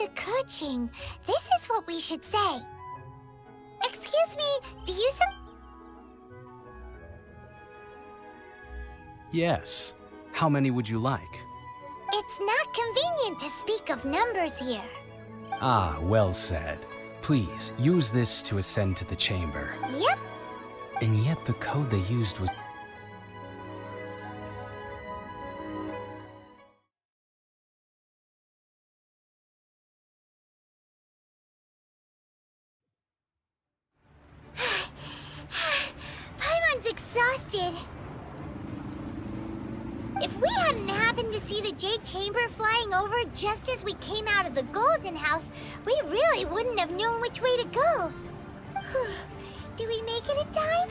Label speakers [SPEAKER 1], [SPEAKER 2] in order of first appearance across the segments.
[SPEAKER 1] to Keqing, this is what we should say. Excuse me, do you
[SPEAKER 2] Yes. How many would you like?
[SPEAKER 1] It's not convenient to speak of numbers here.
[SPEAKER 2] Ah, well said. Please, use this to ascend to the chamber.
[SPEAKER 1] Yep.
[SPEAKER 2] And yet the code they used was...
[SPEAKER 1] Paimon's exhausted. If we hadn't happened to see the Jade Chamber flying over just as we came out of the Golden House, we really wouldn't have known which way to go. Do we make it in time?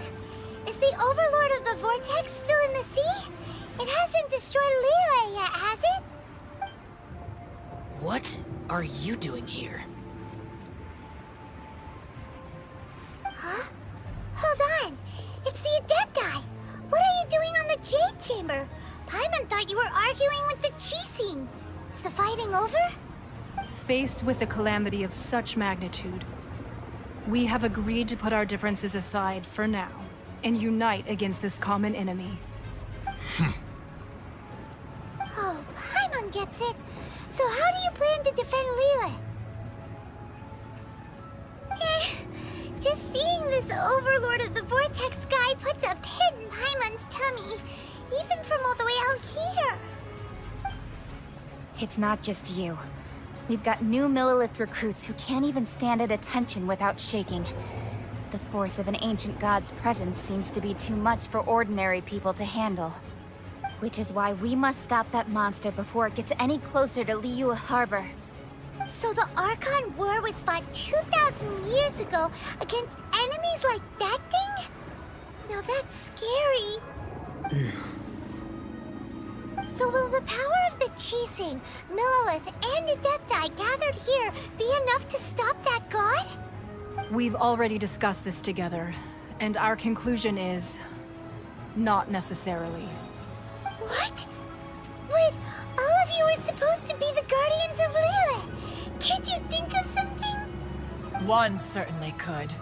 [SPEAKER 1] Is the Overlord of the Vortex still in the sea? It hasn't destroyed Liyue yet, has it?
[SPEAKER 3] What are you doing here?
[SPEAKER 1] Huh? Hold on! It's the Adepti! What are you doing on the Jade Chamber? Paimon thought you were arguing with the Qixing. Is the fighting over?
[SPEAKER 4] Faced with a calamity of such magnitude, we have agreed to put our differences aside for now and unite against this common enemy.
[SPEAKER 1] Oh, Paimon gets it. So how do you plan to defend Liyue? Just seeing this Overlord of the Vortex guy puts a pit in Paimon's tummy, even from all the way out here.
[SPEAKER 5] It's not just you. We've got new Millelith recruits who can't even stand at attention without shaking. The force of an ancient god's presence seems to be too much for ordinary people to handle. Which is why we must stop that monster before it gets any closer to Liyue Harbor.
[SPEAKER 1] So the Archon War was fought 2,000 years ago against enemies like that thing? Now that's scary. So will the power of the Qixing, Millelith, and Adepti gathered here be enough to stop that god?
[SPEAKER 4] We've already discussed this together, and our conclusion is... not necessarily.
[SPEAKER 1] What? But all of you are supposed to be the Guardians of Liyue. Can't you think of something?
[SPEAKER 6] One certainly could.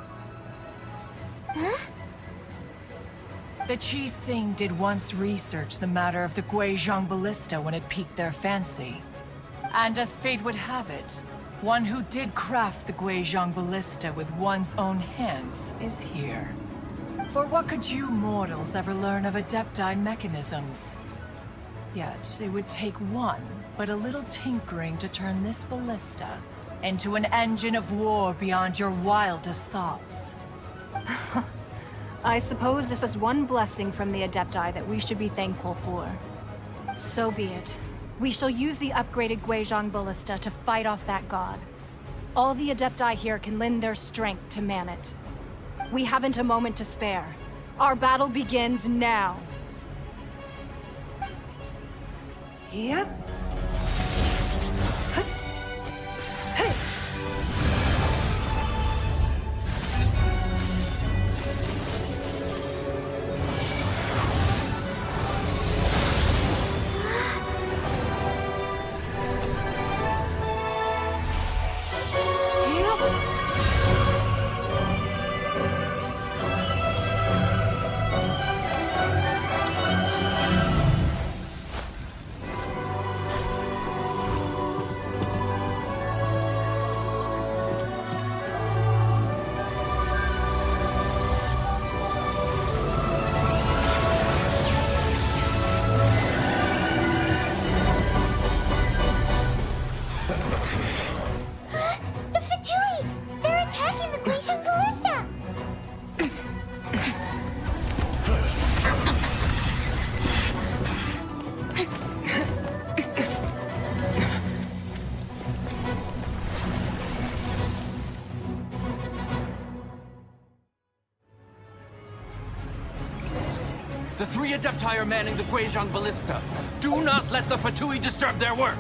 [SPEAKER 1] Huh?
[SPEAKER 6] The Qixing did once research the matter of the Guizhong Ballista when it piqued their fancy. And as fate would have it, one who did craft the Guizhong Ballista with one's own hands is here. For what could you mortals ever learn of Adepti mechanisms? Yet, it would take one, but a little tinkering to turn this ballista into an engine of war beyond your wildest thoughts.
[SPEAKER 4] I suppose this is one blessing from the Adepti that we should be thankful for. So be it. We shall use the upgraded Guizhong Ballista to fight off that god. All the Adepti here can lend their strength to man it. We haven't a moment to spare. Our battle begins now.
[SPEAKER 6] Yep.
[SPEAKER 7] The three Adepti are manning the Guizhong Ballista. Do not let the Fatui disturb their work!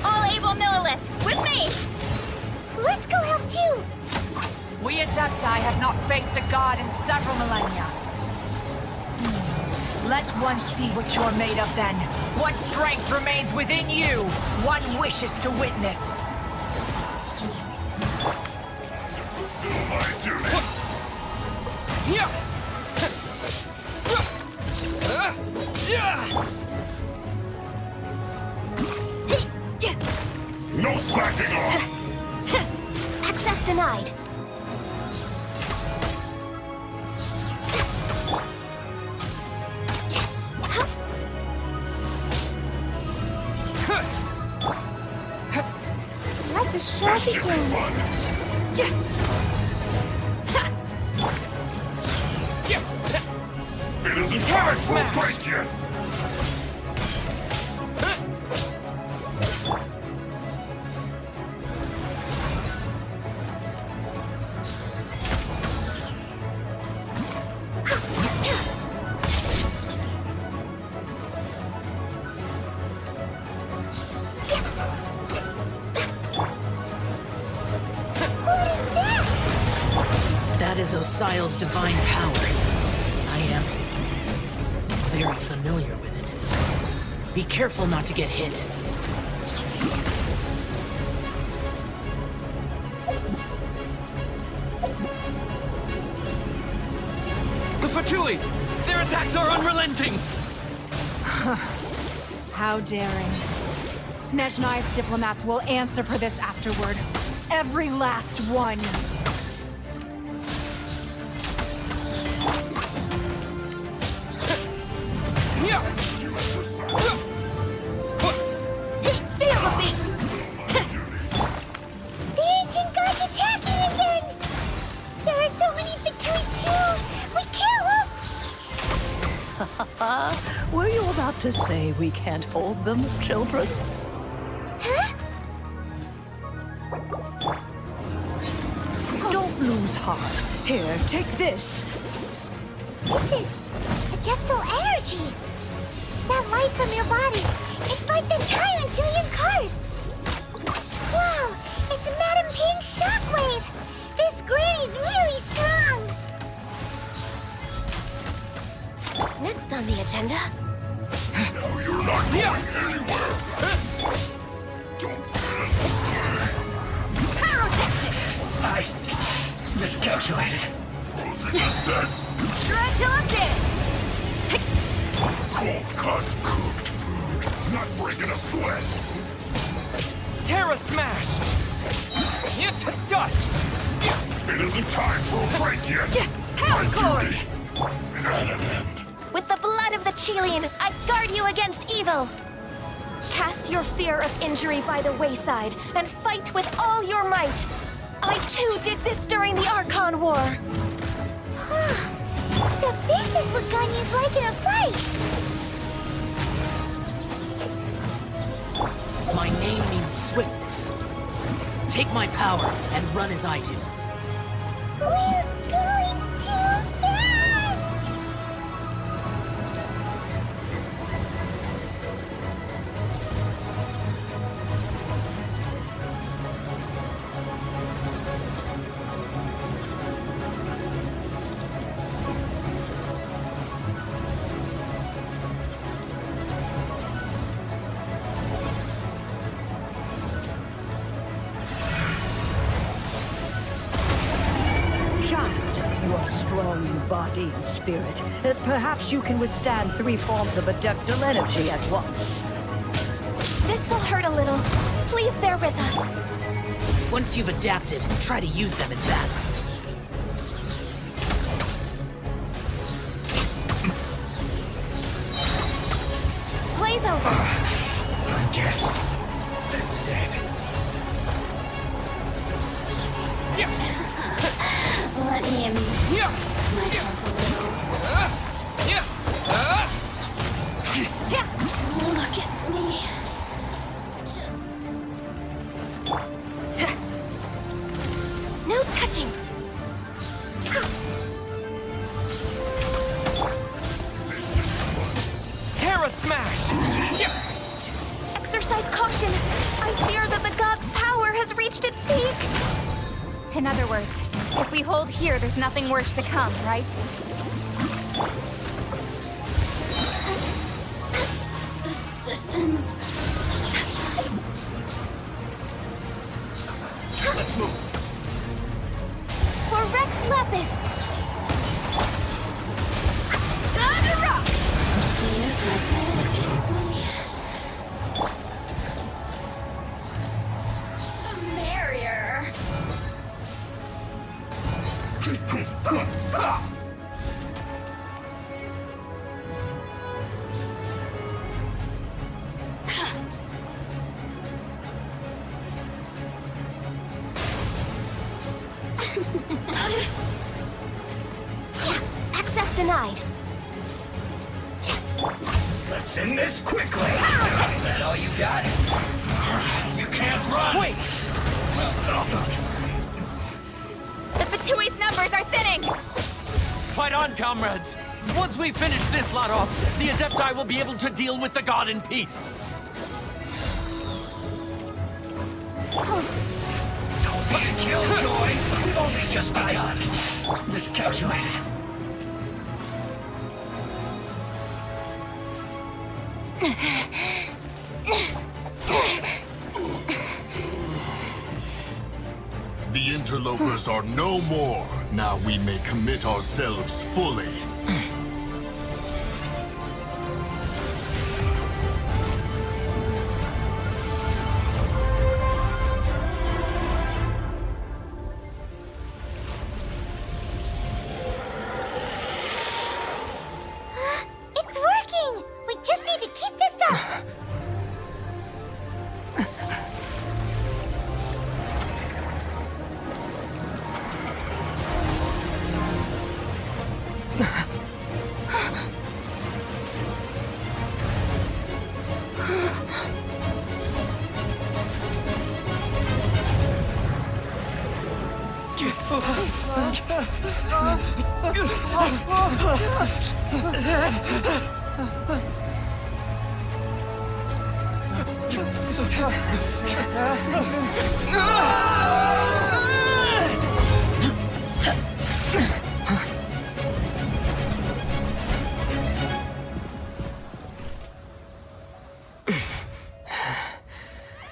[SPEAKER 5] All able Millelith, with me!
[SPEAKER 1] Let's go help too!
[SPEAKER 6] We Adepti have not faced a god in several millennia. Let one see what you're made of then. What strength remains within you. One wishes to witness.
[SPEAKER 8] My duty. No slacking off.
[SPEAKER 1] Access denied. Let the show
[SPEAKER 8] That should be
[SPEAKER 1] begin.
[SPEAKER 8] fun. It isn't time for a break yet.
[SPEAKER 3] That is Osial's divine power. I am very familiar with it. Be careful not to get hit.
[SPEAKER 7] The Fatui! Their attacks are unrelenting!
[SPEAKER 4] How daring. Snezhnai's diplomats will answer for this afterward. Every last one.
[SPEAKER 1] Feel the beat! The ancient gods attacking again! There are so many Fatui too! We kill them!
[SPEAKER 9] Were you about to say we can't hold them, children?
[SPEAKER 1] Huh?
[SPEAKER 9] Don't lose heart. Here, take this.
[SPEAKER 1] This is adeptal energy! That light from your body, it's like the time in Julian Karst! Wow, it's Madame Pink's shockwave! This granny's really strong! Next on the agenda...
[SPEAKER 8] No, you're not going anywhere. Don't
[SPEAKER 7] I miscalculated.
[SPEAKER 8] frozen descent. Cold cut cooked food. Not breaking a sweat.
[SPEAKER 7] Terra Smash! To dust!
[SPEAKER 8] It isn't time for a break yet. My duty at an end.
[SPEAKER 1] With the blood of the Chilean, I guard you against evil! Cast your fear of injury by the wayside, and fight with all your might! I too did this during the Archon War! So this is what Ganya's like in a fight!
[SPEAKER 3] My name means swiftness. Take my power and run as I do.
[SPEAKER 1] We're going too fast!
[SPEAKER 9] Child, you are strong in body and spirit. Perhaps you can withstand 3 forms of adeptal energy at once.
[SPEAKER 1] This will hurt a little. Please bear with us.
[SPEAKER 3] Once you've adapted, try to use them in battle.
[SPEAKER 1] Blaze over.
[SPEAKER 7] I guess this is it.
[SPEAKER 1] Let me amuse myself a little. Look at me. No touching.
[SPEAKER 7] Terra Smash!
[SPEAKER 1] Exercise caution. I fear that the god's power has reached its peak.
[SPEAKER 5] In other words, if we hold here, there's nothing worse to come, right?
[SPEAKER 1] The Sissons.
[SPEAKER 7] Let's move.
[SPEAKER 1] Ex Lapis! Here's the merrier. Access denied.
[SPEAKER 8] Let's end this quickly! Is that all you got? You can't run!
[SPEAKER 7] Wait!
[SPEAKER 5] The Fatui's numbers are thinning!
[SPEAKER 7] Fight on, comrades! Once we finish this lot off, the Adepti will be able to deal with the god in peace.
[SPEAKER 8] Don't be a killjoy! We've only just begun. Miscalculated.
[SPEAKER 10] The interlopers are no more. Now we may commit ourselves fully.
[SPEAKER 1] It's working! We just need to keep this up!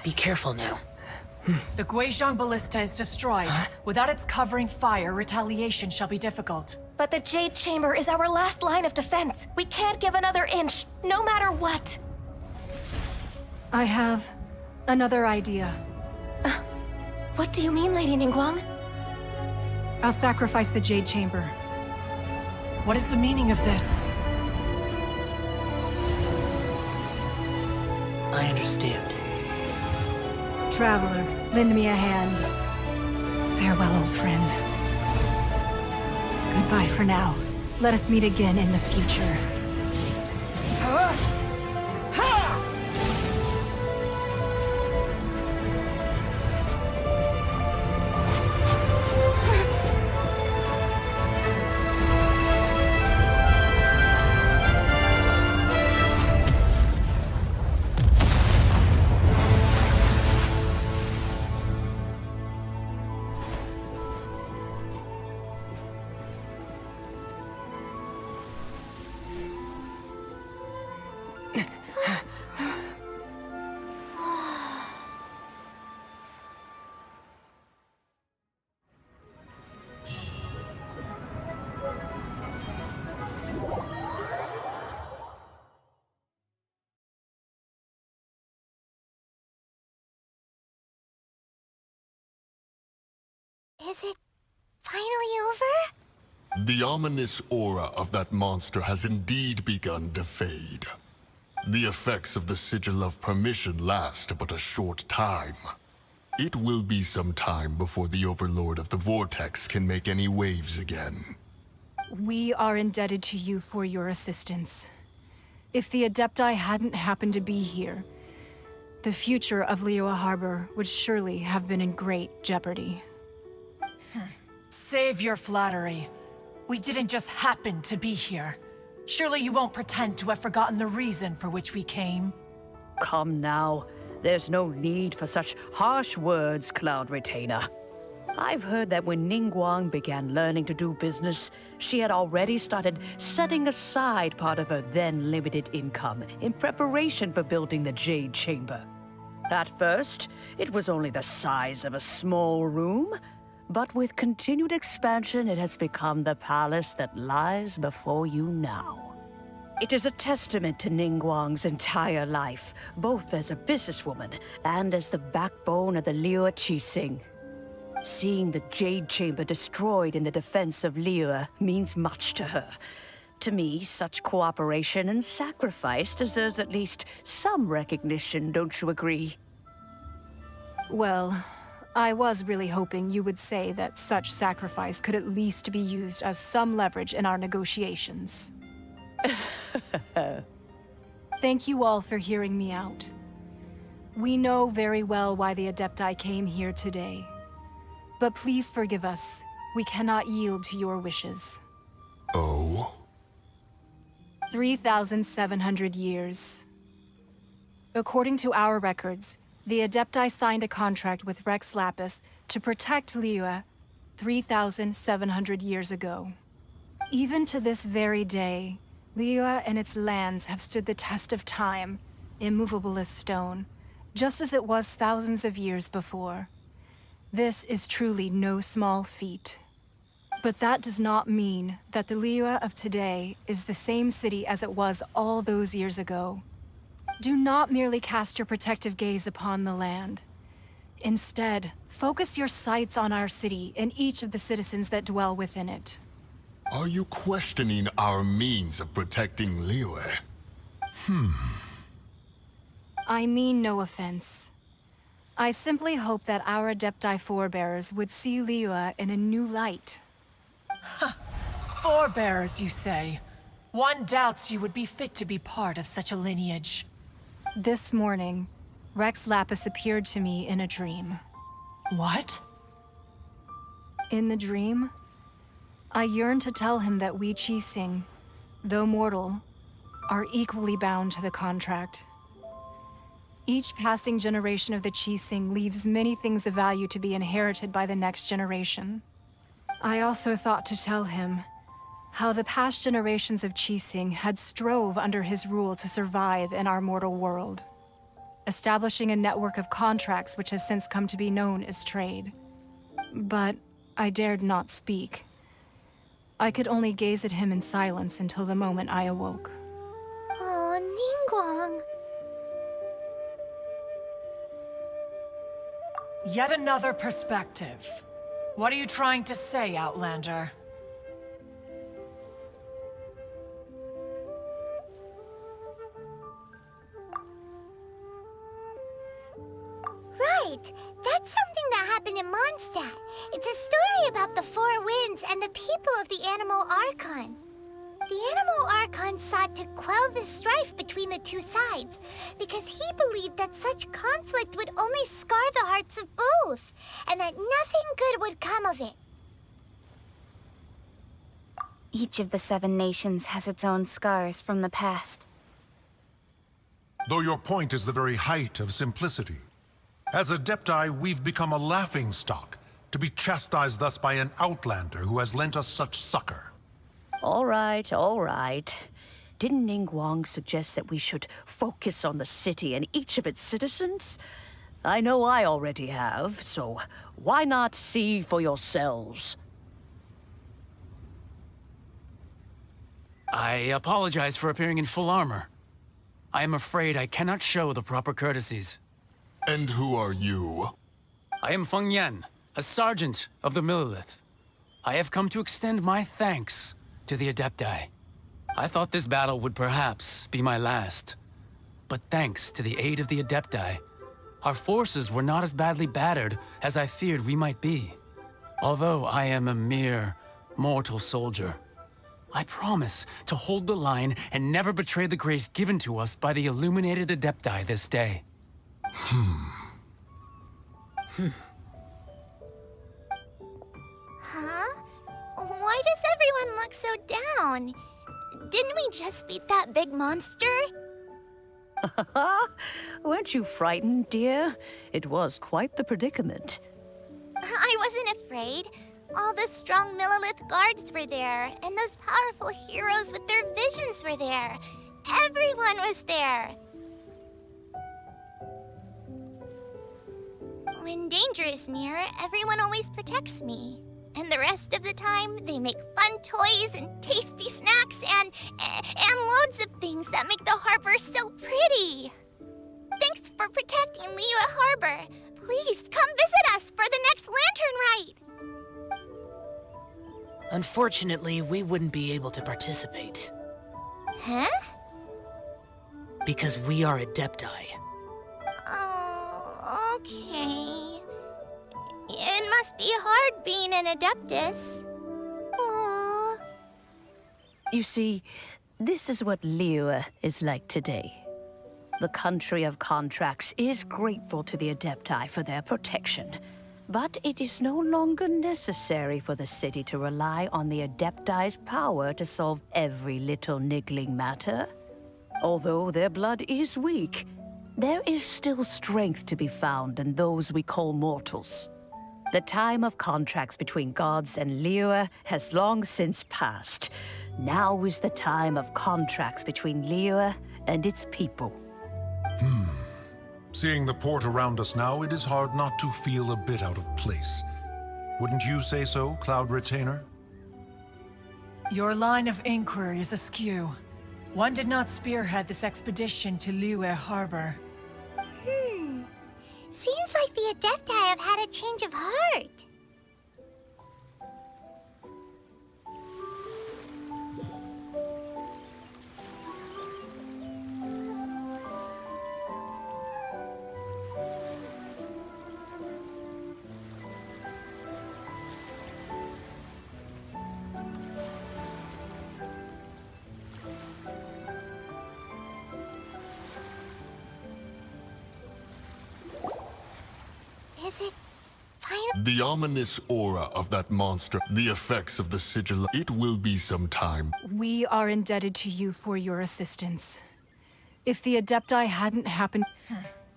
[SPEAKER 3] Be careful now.
[SPEAKER 6] The Guizhong Ballista is destroyed. Without its covering fire, retaliation shall be difficult.
[SPEAKER 1] But the Jade Chamber is our last line of defense. We can't give another inch, no matter what.
[SPEAKER 4] I have another idea.
[SPEAKER 1] What do you mean, Lady Ningguang?
[SPEAKER 4] I'll sacrifice the Jade Chamber.
[SPEAKER 6] What is the meaning of this?
[SPEAKER 3] I understand.
[SPEAKER 4] Traveler, lend me a hand. Farewell, old friend. Goodbye for now. Let us meet again in the future.
[SPEAKER 1] Is it finally over?
[SPEAKER 10] The ominous aura of that monster has indeed begun to fade. The effects of the Sigil of Permission last but a short time. It will be some time before the Overlord of the Vortex can make any waves again.
[SPEAKER 4] We are indebted to you for your assistance. If the Adepti hadn't happened to be here, the future of Liyue Harbor would surely have been in great jeopardy.
[SPEAKER 6] Save your flattery. We didn't just happen to be here. Surely you won't pretend to have forgotten the reason for which we came.
[SPEAKER 9] Come now. There's no need for such harsh words, Cloud Retainer. I've heard that when Ningguang began learning to do business, she had already started setting aside part of her then limited income in preparation for building the Jade Chamber. At first, it was only the size of a small room, But with continued expansion, it has become the palace that lies before you now. It is a testament to Ningguang's entire life, both as a businesswoman and as the backbone of the Liyue Qixing. Seeing the Jade Chamber destroyed in the defense of Liyue means much to her. To me, such cooperation and sacrifice deserves at least some recognition, don't you agree?
[SPEAKER 4] Well, I was really hoping you would say that such sacrifice could at least be used as some leverage in our negotiations. Thank you all for hearing me out. We know very well why the Adepti came here today. But please forgive us. We cannot yield to your wishes.
[SPEAKER 10] Oh?
[SPEAKER 4] 3,700 years. According to our records, the Adepti signed a contract with Rex Lapis to protect Liyue 3,700 years ago. Even to this very day, Liyue and its lands have stood the test of time, immovable as stone, just as it was thousands of years before. This is truly no small feat. But that does not mean that the Liyue of today is the same city as it was all those years ago. Do not merely cast your protective gaze upon the land. Instead, focus your sights on our city and each of the citizens that dwell within it.
[SPEAKER 10] Are you questioning our means of protecting Liyue?
[SPEAKER 4] I mean no offense. I simply hope that our Adepti forebears would see Liyue in a new light.
[SPEAKER 6] Forebearers, you say? One doubts you would be fit to be part of such a lineage.
[SPEAKER 4] This morning, Rex Lapis appeared to me in a dream.
[SPEAKER 6] What?
[SPEAKER 4] In the dream, I yearned to tell him that we Qixing, though mortal, are equally bound to the contract. Each passing generation of the Qixing leaves many things of value to be inherited by the next generation. I also thought to tell him how the past generations of Qixing had strove under his rule to survive in our mortal world, establishing a network of contracts which has since come to be known as trade. But I dared not speak. I could only gaze at him in silence until the moment I awoke.
[SPEAKER 1] Oh, Ningguang.
[SPEAKER 6] Yet another perspective. What are you trying to say, Outlander?
[SPEAKER 1] Right! That's something that happened in Mondstadt. It's a story about the Four Winds and the people of the Animal Archon. The Animal Archon sought to quell the strife between the two sides, because he believed that such conflict would only scar the hearts of both, and that nothing good would come of it.
[SPEAKER 5] Each of the 7 nations has its own scars from the past.
[SPEAKER 8] Though your point is the very height of simplicity. As Adepti, we've become a laughingstock, to be chastised thus by an outlander who has lent us such succor.
[SPEAKER 9] All right, all right. Didn't Ningguang suggest that we should focus on the city and each of its citizens? I know I already have, so why not see for yourselves?
[SPEAKER 2] I apologize for appearing in full armor. I am afraid I cannot show the proper courtesies.
[SPEAKER 10] And who are you?
[SPEAKER 2] I am Feng Yan, a sergeant of the Millelith. I have come to extend my thanks to the Adepti. I thought this battle would perhaps be my last. But thanks to the aid of the Adepti, our forces were not as badly battered as I feared we might be. Although I am a mere mortal soldier, I promise to hold the line and never betray the grace given to us by the illuminated Adepti this day.
[SPEAKER 1] Huh? Why does everyone look so down? Didn't we just beat that big monster?
[SPEAKER 9] Weren't you frightened, dear? It was quite the predicament.
[SPEAKER 1] I wasn't afraid. All the strong Millelith guards were there, and those powerful heroes with their visions were there. Everyone was there. When danger is near, everyone always protects me. And the rest of the time, they make fun toys and tasty snacks and loads of things that make the harbor so pretty. Thanks for protecting Liyue Harbor. Please come visit us for the next lantern rite.
[SPEAKER 3] Unfortunately, we wouldn't be able to participate.
[SPEAKER 1] Huh?
[SPEAKER 3] Because we are Adepti.
[SPEAKER 1] Oh, okay. It must be hard being an Adeptus. Aww.
[SPEAKER 9] You see, this is what Liyue is like today. The country of contracts is grateful to the Adepti for their protection. But it is no longer necessary for the city to rely on the Adepti's power to solve every little niggling matter. Although their blood is weak, there is still strength to be found in those we call mortals. The time of contracts between gods and Liyue has long since passed. Now is the time of contracts between Liyue and its people.
[SPEAKER 8] Seeing the port around us now, it is hard not to feel a bit out of place. Wouldn't you say so, Cloud Retainer?
[SPEAKER 6] Your line of inquiry is askew. One did not spearhead this expedition to Liyue Harbor.
[SPEAKER 1] Seems like the Adepti have had a change of heart. Is it final?
[SPEAKER 10] The ominous aura of that monster, the effects of the sigil, it will be some time.
[SPEAKER 4] We are indebted to you for your assistance. If the Adepti hadn't happened...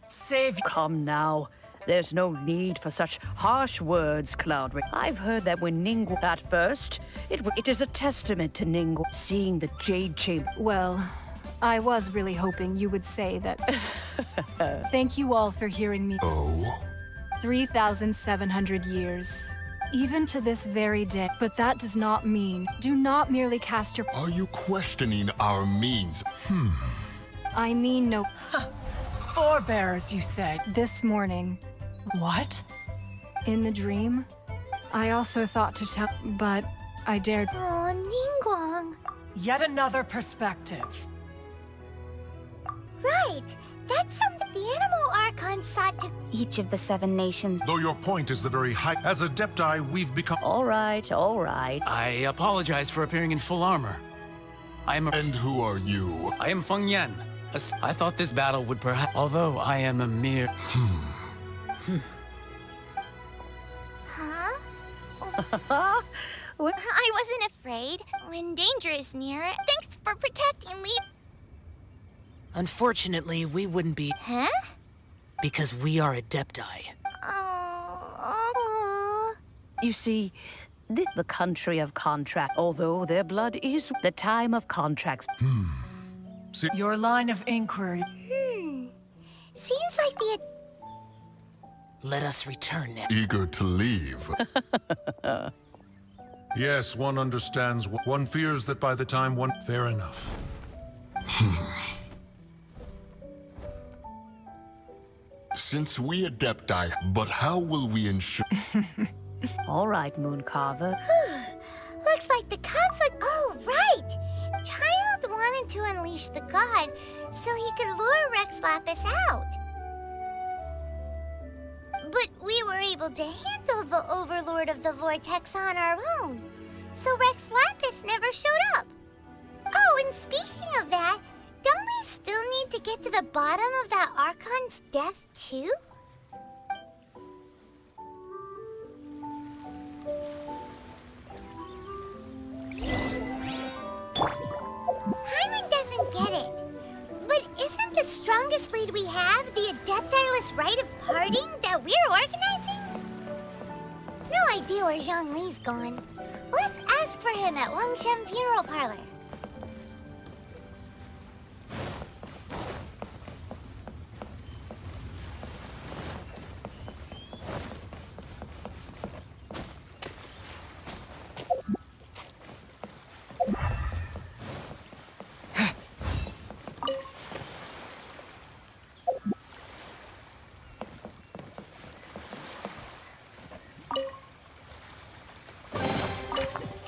[SPEAKER 6] Save
[SPEAKER 9] Come now. There's no need for such harsh words, Cloud. I've heard that when Ningguang... At first, it is a testament to Ningguang seeing the Jade Chamber.
[SPEAKER 4] Well, I was really hoping you would say that... Thank you all for hearing me.
[SPEAKER 10] Oh?
[SPEAKER 4] 3,700 years. Even to this very day. But that does not mean... Do not merely cast your...
[SPEAKER 10] Are you questioning our means?
[SPEAKER 4] I mean no...
[SPEAKER 6] forebears, you said.
[SPEAKER 4] This morning,
[SPEAKER 6] What?
[SPEAKER 4] in the dream, I also thought to tell... But I dared...
[SPEAKER 1] Oh, Ningguang.
[SPEAKER 6] Yet another perspective.
[SPEAKER 1] Right. That's something the Animal Archon sought to...
[SPEAKER 5] Each of the 7 nations.
[SPEAKER 8] Though your point is the very height. As Adepti, we've become...
[SPEAKER 9] All right, all right.
[SPEAKER 2] I apologize for appearing in full armor. I
[SPEAKER 10] And who are you?
[SPEAKER 2] am Feng Yan. I thought this battle would perhaps... Although I am a mere...
[SPEAKER 1] Huh? I wasn't afraid. When danger is near, thanks for protecting me.
[SPEAKER 3] Unfortunately, we wouldn't be...
[SPEAKER 1] Huh?
[SPEAKER 3] Because we are Adepti.
[SPEAKER 1] Oh.
[SPEAKER 9] You see, the country of contract, although their blood is the time of contracts.
[SPEAKER 6] Your line of inquiry.
[SPEAKER 1] Seems like the...
[SPEAKER 3] Let us return now.
[SPEAKER 10] Eager to leave.
[SPEAKER 8] Yes, one understands. One fears that by the time one... Fair enough.
[SPEAKER 10] Since we Adepti, but how will we ensure...
[SPEAKER 9] All right, Mooncarver.
[SPEAKER 1] Looks like the conflict... Oh, right! Child wanted to unleash the god so he could lure Rex Lapis out. But we were able to handle the Overlord of the Vortex on our own, so Rex Lapis never showed up. Oh, and speaking of that, don't we still need to get to the bottom of that Archon's death, too? Hyman doesn't get it. But isn't the strongest lead we have the Adeptiless rite of parting that we're organizing? No idea where Zhongli's gone. Let's ask for him at Wangshen Funeral Parlor.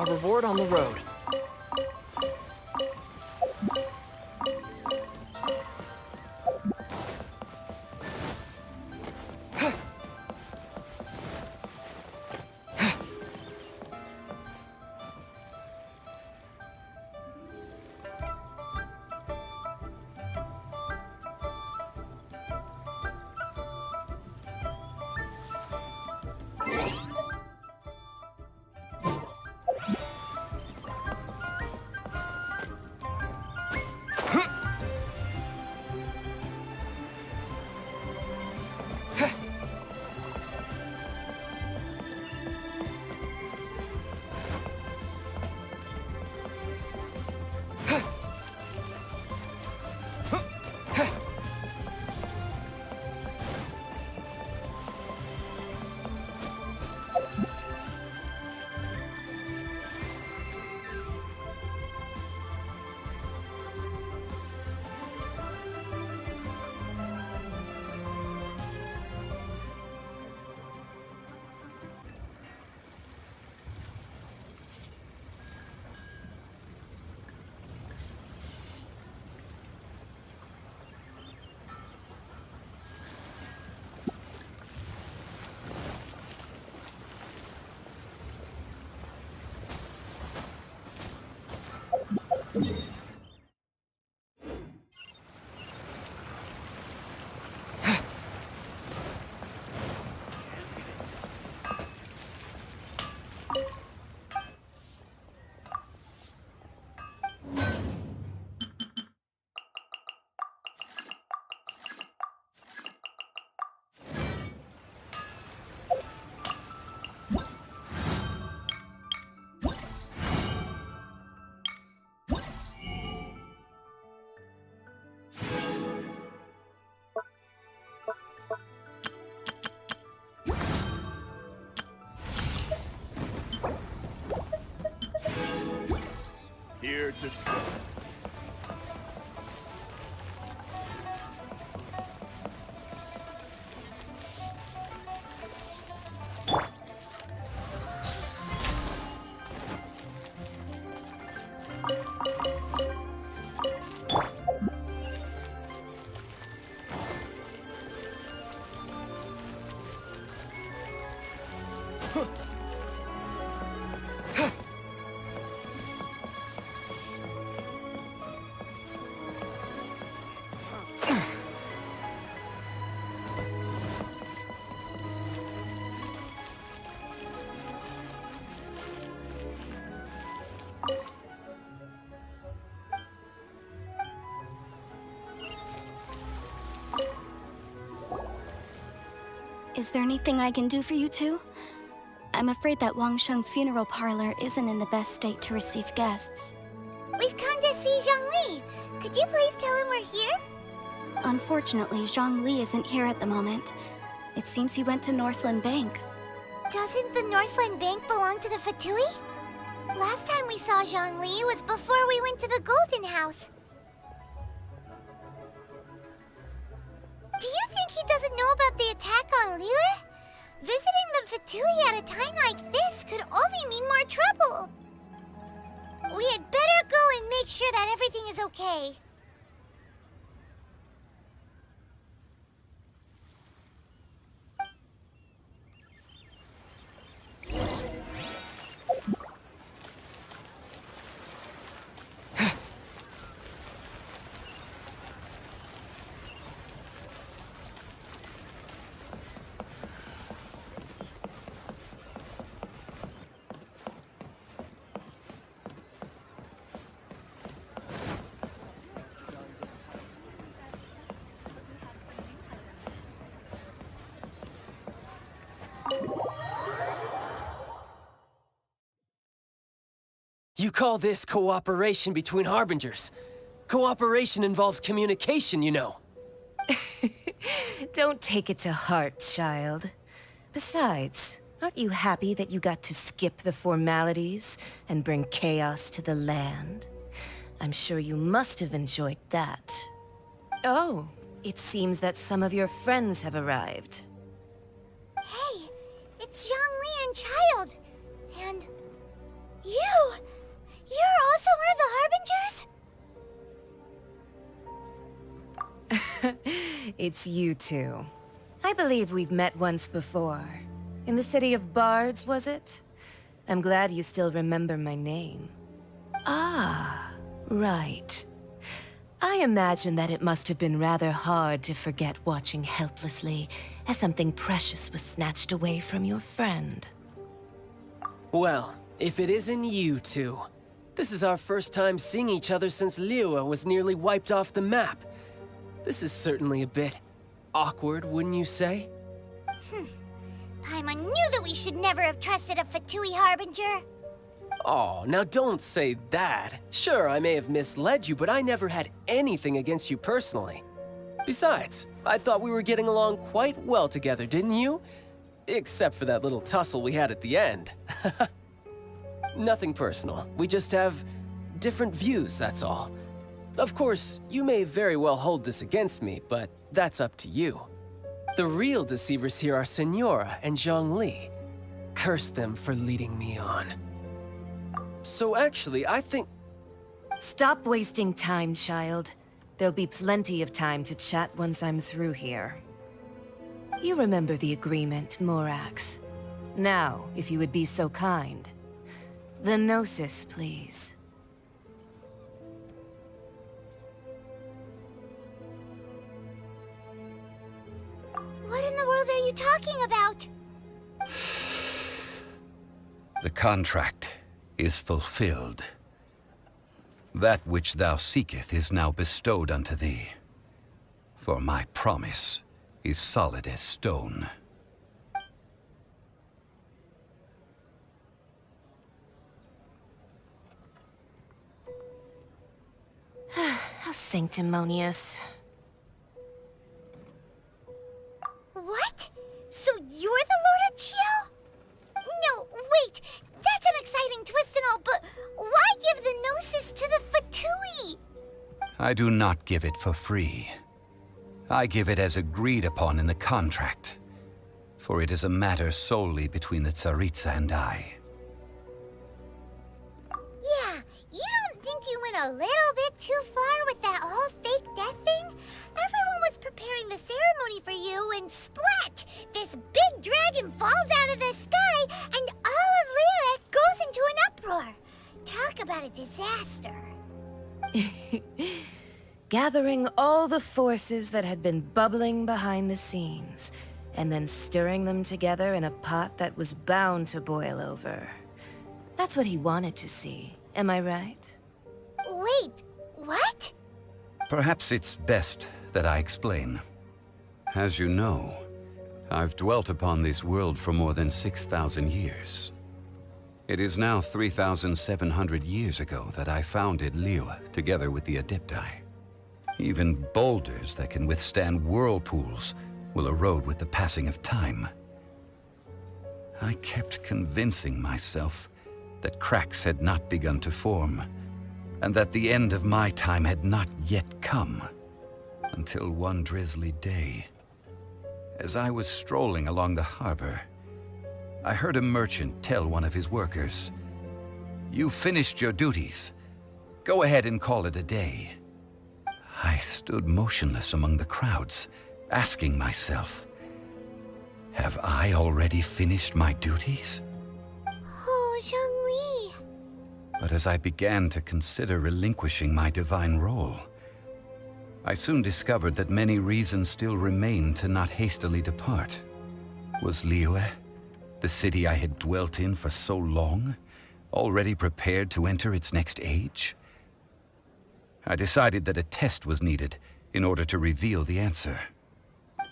[SPEAKER 11] A reward on the road.
[SPEAKER 12] Here to serve.
[SPEAKER 5] Is there anything I can do for you two? I'm afraid that Wangsheng funeral parlor isn't in the best state to receive guests.
[SPEAKER 1] We've come to see Zhongli. Could you please tell him we're here?
[SPEAKER 5] Unfortunately, Zhongli isn't here at the moment. It seems he went to Northland Bank.
[SPEAKER 1] Doesn't the Northland Bank belong to the Fatui? Last time we saw Zhongli was before we went to the Golden House. Do you think he doesn't know about the attack on Liyue? Visiting the Fatui at a time like this could only mean more trouble. We had better go and make sure that everything is okay.
[SPEAKER 11] You call this cooperation between Harbingers? Cooperation involves communication, you know.
[SPEAKER 13] Don't take it to heart, child. Besides, aren't you happy that you got to skip the formalities and bring chaos to the land? I'm sure you must have enjoyed that. Oh, it seems that some of your friends have arrived.
[SPEAKER 1] Hey, it's Zhongli and Child. And You're also one of the Harbingers?
[SPEAKER 13] It's you two. I believe we've met once before. In the city of Bards, was it? I'm glad you still remember my name. Ah, right. I imagine that it must have been rather hard to forget watching helplessly as something precious was snatched away from your friend.
[SPEAKER 11] Well, if it isn't you two. This is our first time seeing each other since Liyue was nearly wiped off the map. This is certainly a bit awkward, wouldn't you say?
[SPEAKER 1] Paimon knew that we should never have trusted a Fatui Harbinger.
[SPEAKER 11] Oh, now don't say that. Sure, I may have misled you, but I never had anything against you personally. Besides, I thought we were getting along quite well together, didn't you? Except for that little tussle we had at the end. Nothing personal. We just have different views, that's all. Of course, you may very well hold this against me, but that's up to you. The real deceivers here are Senora and Zhongli. Curse them for leading me on. So actually, I think...
[SPEAKER 13] Stop wasting time, child. There'll be plenty of time to chat once I'm through here. You remember the agreement, Morax. Now, if you would be so kind. The Gnosis, please.
[SPEAKER 1] What in the world are you talking about?
[SPEAKER 12] The contract is fulfilled. That which thou seeketh is now bestowed unto thee. For my promise is solid as stone.
[SPEAKER 13] How sanctimonious.
[SPEAKER 1] What? So you're the Lord of Chiel? No, wait! That's an exciting twist and all, but why give the Gnosis to the Fatui?
[SPEAKER 12] I do not give it for free. I give it as agreed upon in the contract, for it is a matter solely between the Tsaritsa and I.
[SPEAKER 1] Yeah, you don't think you went a little bit too far with that whole fake death thing? Everyone was preparing the ceremony for you, and splat! This big dragon falls out of the sky, and all of Liyue goes into an uproar. Talk about a disaster.
[SPEAKER 13] Gathering all the forces that had been bubbling behind the scenes, and then stirring them together in a pot that was bound to boil over. That's what he wanted to see, am I right?
[SPEAKER 1] Wait, what?
[SPEAKER 12] Perhaps it's best that I explain. As you know, I've dwelt upon this world for more than 6,000 years. It is now 3,700 years ago that I founded Liyue together with the Adepti. Even boulders that can withstand whirlpools will erode with the passing of time. I kept convincing myself that cracks had not begun to form, and that the end of my time had not yet come. Until one drizzly day, as I was strolling along the harbor, I heard a merchant tell one of his workers, "You finished your duties. Go ahead and call it a day." I stood motionless among the crowds, asking myself, have I already finished my duties?
[SPEAKER 1] Oh, Zhongli.
[SPEAKER 12] But as I began to consider relinquishing my divine role, I soon discovered that many reasons still remained to not hastily depart. Was Liyue, the city I had dwelt in for so long, already prepared to enter its next age? I decided that a test was needed in order to reveal the answer.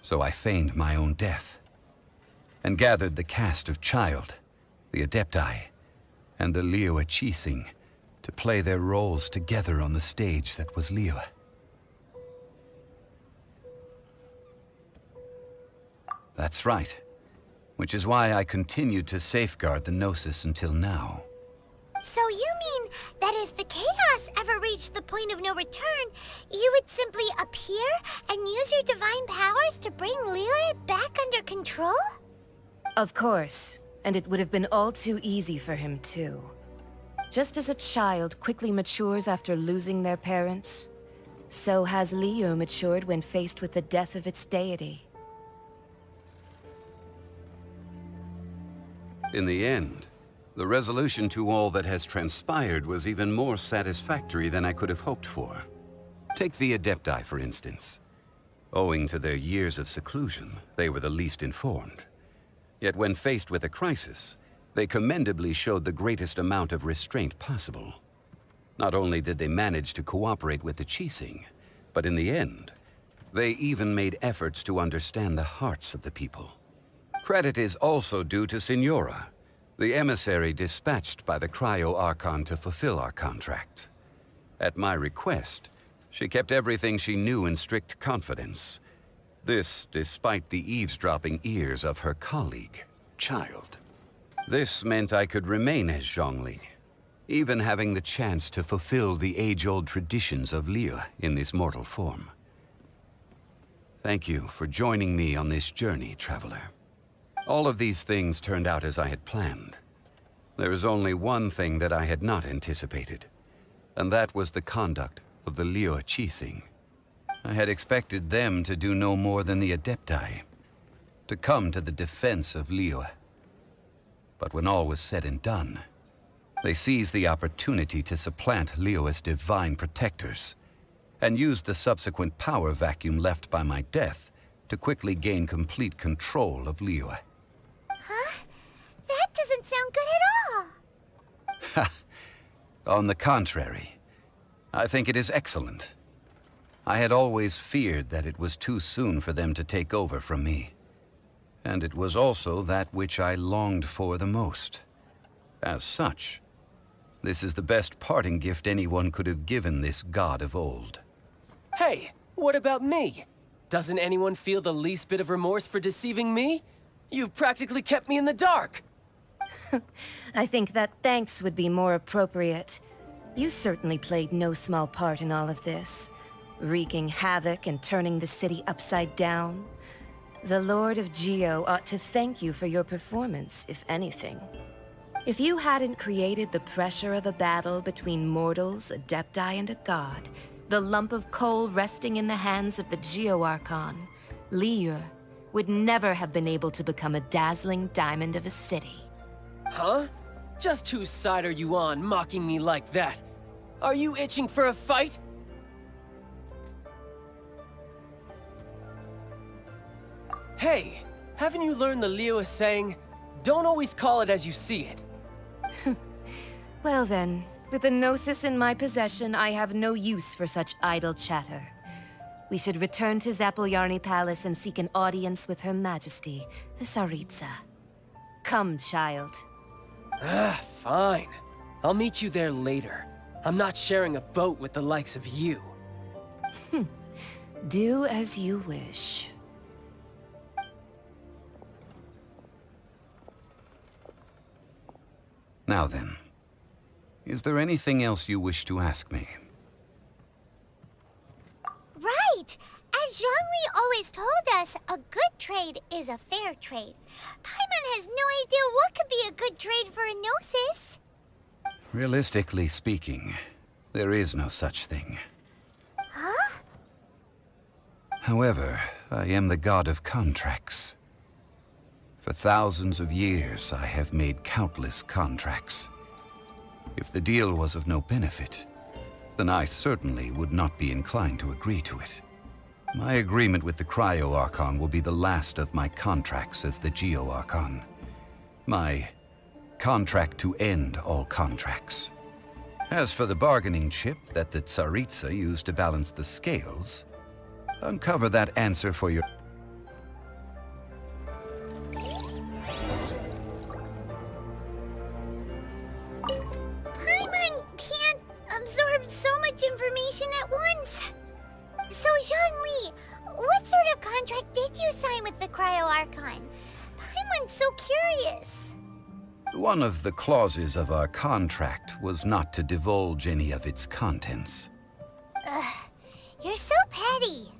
[SPEAKER 12] So I feigned my own death, and gathered the cast of Child, the Adepti, and the Liyue Qixing to play their roles together on the stage that was Liyue. That's right, which is why I continued to safeguard the Gnosis until now.
[SPEAKER 1] So you mean that if the chaos ever reached the point of no return, you would simply appear and use your divine powers to bring Liyue back under control?
[SPEAKER 13] Of course, and it would have been all too easy for him too. Just as a child quickly matures after losing their parents, so has Liyue matured when faced with the death of its deity.
[SPEAKER 12] In the end, the resolution to all that has transpired was even more satisfactory than I could have hoped for. Take the Adepti, for instance. Owing to their years of seclusion, they were the least informed. Yet when faced with a crisis, they commendably showed the greatest amount of restraint possible. Not only did they manage to cooperate with the Qixing, but in the end, they even made efforts to understand the hearts of the people. Credit is also due to Signora, the emissary dispatched by the Cryo-Archon to fulfill our contract. At my request, she kept everything she knew in strict confidence. This despite the eavesdropping ears of her colleague, Child. This meant I could remain as Zhongli, even having the chance to fulfill the age-old traditions of Liyue in this mortal form. Thank you for joining me on this journey, Traveler. All of these things turned out as I had planned. There is only one thing that I had not anticipated, and that was the conduct of the Liyue Qixing. I had expected them to do no more than the Adepti, to come to the defense of Liyue. But when all was said and done, they seized the opportunity to supplant Liyue as divine protectors, and used the subsequent power vacuum left by my death to quickly gain complete control of Liyue.
[SPEAKER 1] Huh? That doesn't sound good at all.
[SPEAKER 12] On the contrary, I think it is excellent. I had always feared that it was too soon for them to take over from me. And it was also that which I longed for the most. As such, this is the best parting gift anyone could have given this god of old.
[SPEAKER 11] Hey, what about me? Doesn't anyone feel the least bit of remorse for deceiving me? You've practically kept me in the dark!
[SPEAKER 13] I think that thanks would be more appropriate. You certainly played no small part in all of this, wreaking havoc and turning the city upside down. The Lord of Geo ought to thank you for your performance, if anything. If you hadn't created the pressure of a battle between mortals, Adepti, and a god, the lump of coal resting in the hands of the Geo-Archon, Liyue, would never have been able to become a dazzling diamond of a city.
[SPEAKER 11] Huh? Just whose side are you on, mocking me like that? Are you itching for a fight? Hey, haven't you learned the Liyue saying, don't always call it as you see it?
[SPEAKER 13] Well then, with the Gnosis in my possession, I have no use for such idle chatter. We should return to Zapoljarny Palace and seek an audience with Her Majesty, the Tsaritsa. Come, child.
[SPEAKER 11] Fine. I'll meet you there later. I'm not sharing a boat with the likes of you.
[SPEAKER 13] Do as you wish.
[SPEAKER 12] Now then, is there anything else you wish to ask me?
[SPEAKER 1] Right! As Zhongli always told us, a good trade is a fair trade. Paimon has no idea what could be a good trade for a Gnosis.
[SPEAKER 12] Realistically speaking, there is no such thing.
[SPEAKER 1] Huh?
[SPEAKER 12] However, I am the god of contracts. For thousands of years, I have made countless contracts. If the deal was of no benefit, then I certainly would not be inclined to agree to it. My agreement with the Cryo-Archon will be the last of my contracts as the Geo-Archon. My contract to end all contracts. As for the bargaining chip that the Tsaritsa used to balance the scales, uncover that answer for your...
[SPEAKER 1] Paimon can't absorb so much information at once. So, Zhongli, what sort of contract did you sign with the Cryo-Archon? Paimon's so curious.
[SPEAKER 12] One of the clauses of our contract was not to divulge any of its contents.
[SPEAKER 1] Ugh, you're so petty.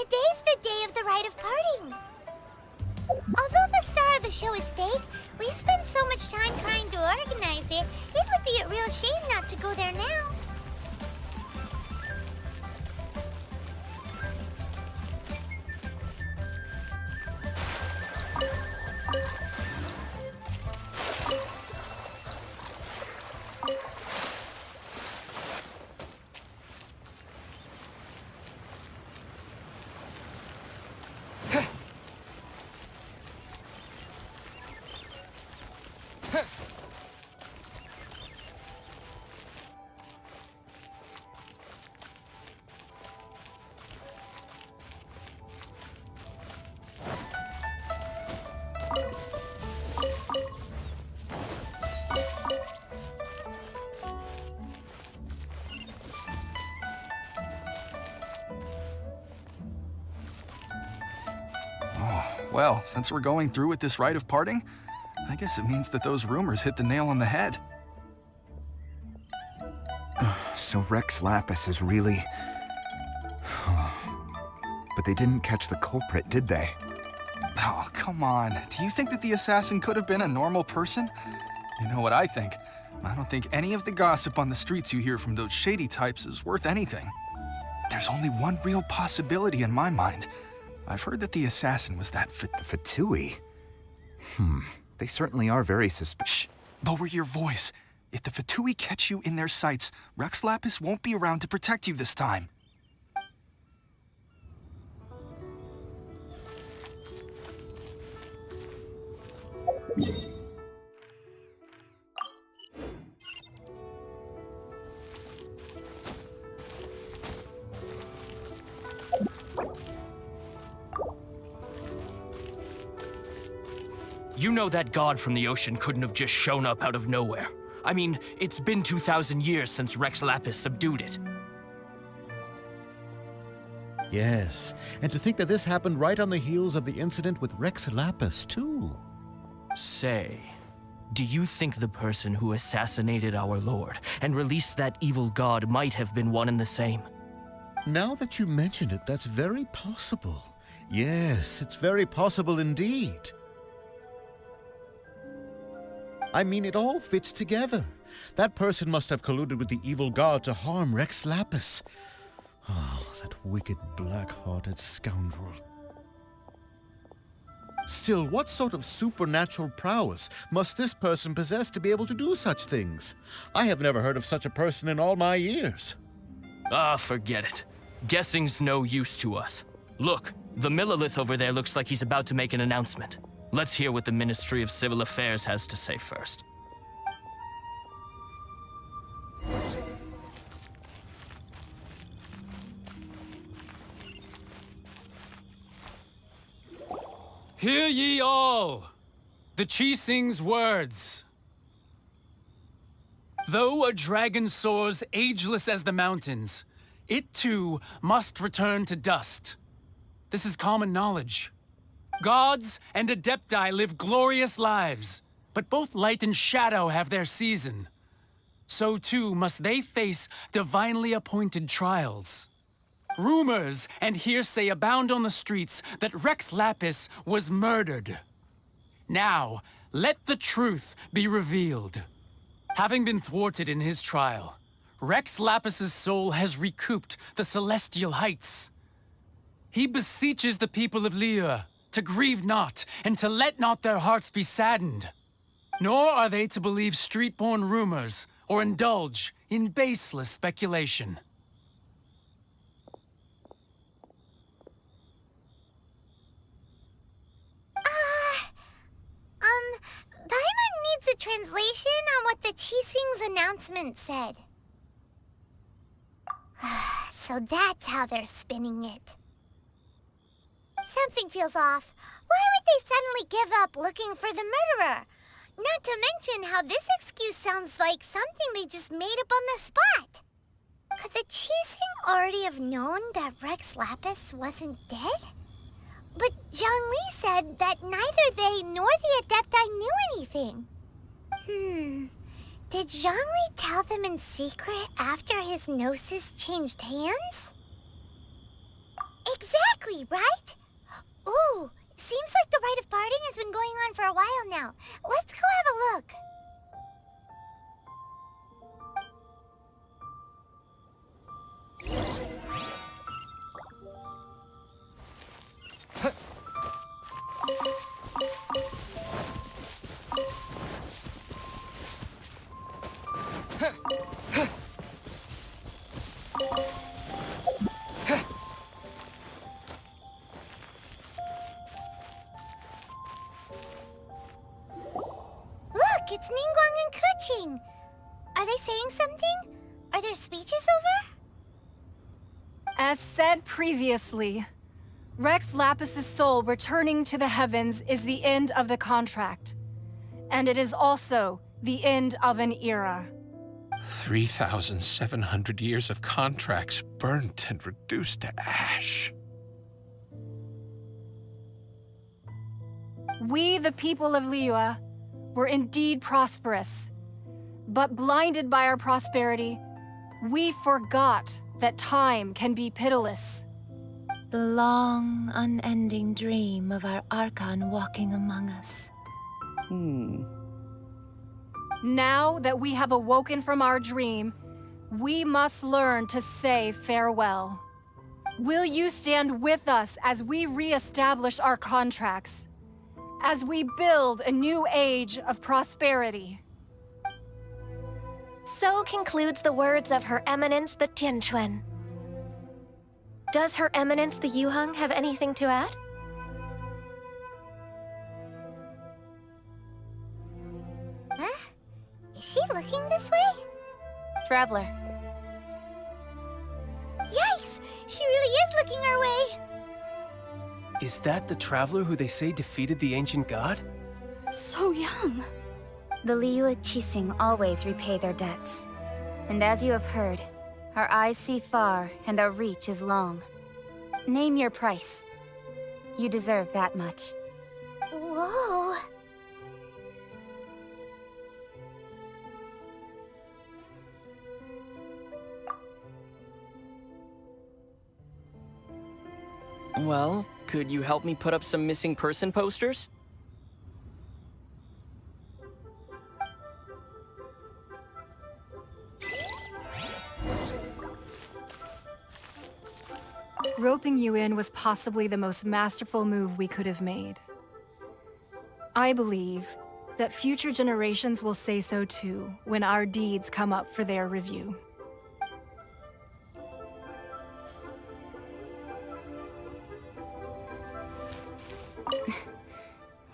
[SPEAKER 1] Today's the day of the rite of parting. Although the star of the show is fake, we've spent so much time trying to organize it, it would be a real shame not to go there now.
[SPEAKER 14] Well, since we're going through with this rite of parting, I guess it means that those rumors hit the nail on the head.
[SPEAKER 15] So Rex Lapis is really... But they didn't catch the culprit, did they?
[SPEAKER 14] Oh, come on. Do you think that the assassin could have been a normal person? You know what I think. I don't think any of the gossip on the streets you hear from those shady types is worth anything. There's only one real possibility in my mind. I've heard that the assassin was that
[SPEAKER 15] Fatui? They certainly are very suspicious.
[SPEAKER 14] Shh! Lower your voice. If the Fatui catch you in their sights, Rex Lapis won't be around to protect you this time.
[SPEAKER 16] You know that god from the ocean couldn't have just shown up out of nowhere. I mean, it's been 2,000 years since Rex Lapis subdued it.
[SPEAKER 17] Yes, and to think that this happened right on the heels of the incident with Rex Lapis, too.
[SPEAKER 16] Say, do you think the person who assassinated our lord and released that evil god might have been one and the same?
[SPEAKER 17] Now that you mention it, that's very possible. Yes, it's very possible indeed. I mean, it all fits together. That person must have colluded with the evil god to harm Rex Lapis. Oh, that wicked, black-hearted scoundrel. Still, what sort of supernatural prowess must this person possess to be able to do such things? I have never heard of such a person in all my years.
[SPEAKER 16] Ah, forget it. Guessing's no use to us. Look, the Millilith over there looks like he's about to make an announcement. Let's hear what the Ministry of Civil Affairs has to say first.
[SPEAKER 2] Hear ye all, the Chising's words. Though a dragon soars ageless as the mountains, it too must return to dust. This is common knowledge. Gods and Adepti live glorious lives, but both light and shadow have their season. So too must they face divinely appointed trials. Rumors and hearsay abound on the streets that Rex Lapis was murdered. Now, let the truth be revealed. Having been thwarted in his trial, Rex Lapis's soul has recouped the celestial heights. He beseeches the people of Liyue to grieve not, and to let not their hearts be saddened. Nor are they to believe street-born rumors, or indulge in baseless speculation.
[SPEAKER 1] Paimon needs a translation on what the Chising's announcement said. So that's how they're spinning it. Something feels off. Why would they suddenly give up looking for the murderer? Not to mention how this excuse sounds like something they just made up on the spot. Could the Chising already have known that Rex Lapis wasn't dead? But Zhongli said that neither they nor the Adepti knew anything. Did Zhongli tell them in secret after his gnosis changed hands? Exactly, right? Ooh, seems like the rite of parting has been going on for a while now. Let's go have a look. Look, it's Ningguang and Keqing. Are they saying something? Are their speeches over?
[SPEAKER 4] As said previously, Rex Lapis's soul returning to the heavens is the end of the contract. And it is also the end of an era.
[SPEAKER 18] 3,700 years of contracts burnt and reduced to ash.
[SPEAKER 4] We, the people of Liyue, were indeed prosperous. But blinded by our prosperity, we forgot that time can be pitiless.
[SPEAKER 19] The long, unending dream of our Archon walking among us.
[SPEAKER 4] Now that we have awoken from our dream, we must learn to say farewell. Will you stand with us as we re-establish our contracts? As we build a new age of prosperity?
[SPEAKER 19] So concludes the words of Her Eminence the Tianquan. Does Her Eminence the Yuheng have anything to add?
[SPEAKER 1] Huh? Is she looking this way?
[SPEAKER 5] Traveler.
[SPEAKER 1] Yikes! She really is looking our way!
[SPEAKER 11] Is that the traveler who they say defeated the ancient god?
[SPEAKER 5] So young. The Liyue Qixing always repay their debts. And as you have heard, our eyes see far and our reach is long. Name your price. You deserve that much.
[SPEAKER 1] Whoa!
[SPEAKER 20] Well, could you help me put up some missing person posters?
[SPEAKER 4] Roping you in was possibly the most masterful move we could have made. I believe that future generations will say so too when our deeds come up for their review.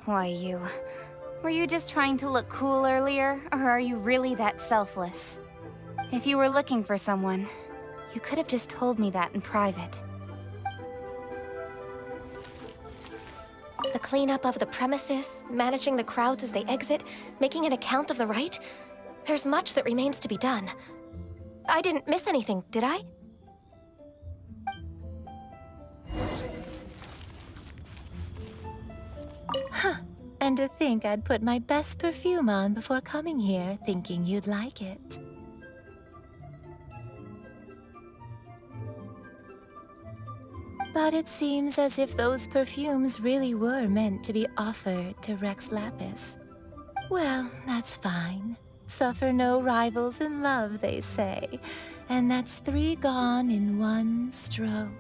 [SPEAKER 5] Why you? Were you just trying to look cool earlier, or are you really that selfless? If you were looking for someone, you could have just told me that in private.
[SPEAKER 19] The cleanup of the premises, managing the crowds as they exit, making an account of the rite? There's much that remains to be done. I didn't miss anything, did I? Huh. And to think I'd put my best perfume on before coming here, thinking you'd like it. But it seems as if those perfumes really were meant to be offered to Rex Lapis. Well, that's fine. Suffer no rivals in love, they say. And that's 3 gone in 1 stroke.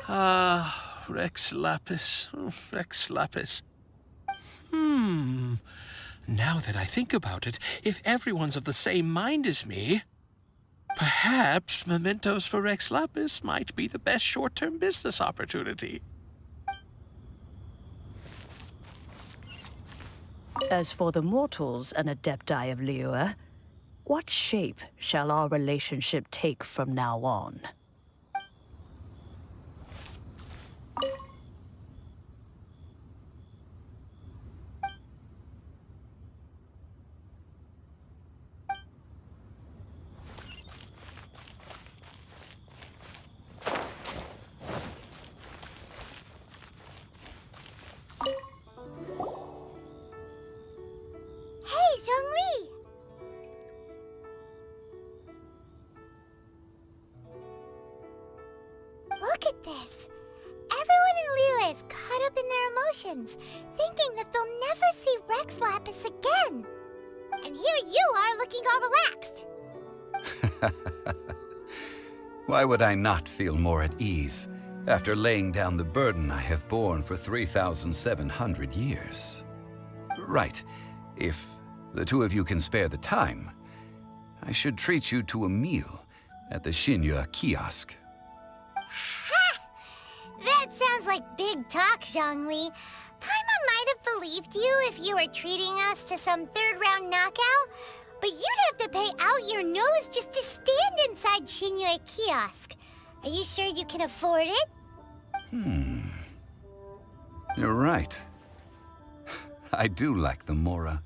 [SPEAKER 18] Ah, Rex Lapis. Oh, Rex Lapis. Now that I think about it, if everyone's of the same mind as me, perhaps mementos for Rex Lapis might be the best short-term business opportunity.
[SPEAKER 9] As for the mortals and adepti of Liyue, what shape shall our relationship take from now on?
[SPEAKER 1] at this. Everyone in Liyue is caught up in their emotions, thinking that they'll never see Rex Lapis again. And here you are looking all relaxed.
[SPEAKER 12] Why would I not feel more at ease after laying down the burden I have borne for 3,700 years? Right. If the two of you can spare the time, I should treat you to a meal at the Xinyue kiosk.
[SPEAKER 1] Ha! That sounds like big talk, Zhongli. Paimon might have believed you if you were treating us to some third-round knockout, but you'd have to pay out your nose just to stand inside Xinyue kiosk. Are you sure you can afford it?
[SPEAKER 12] You're right. I do like the Mora.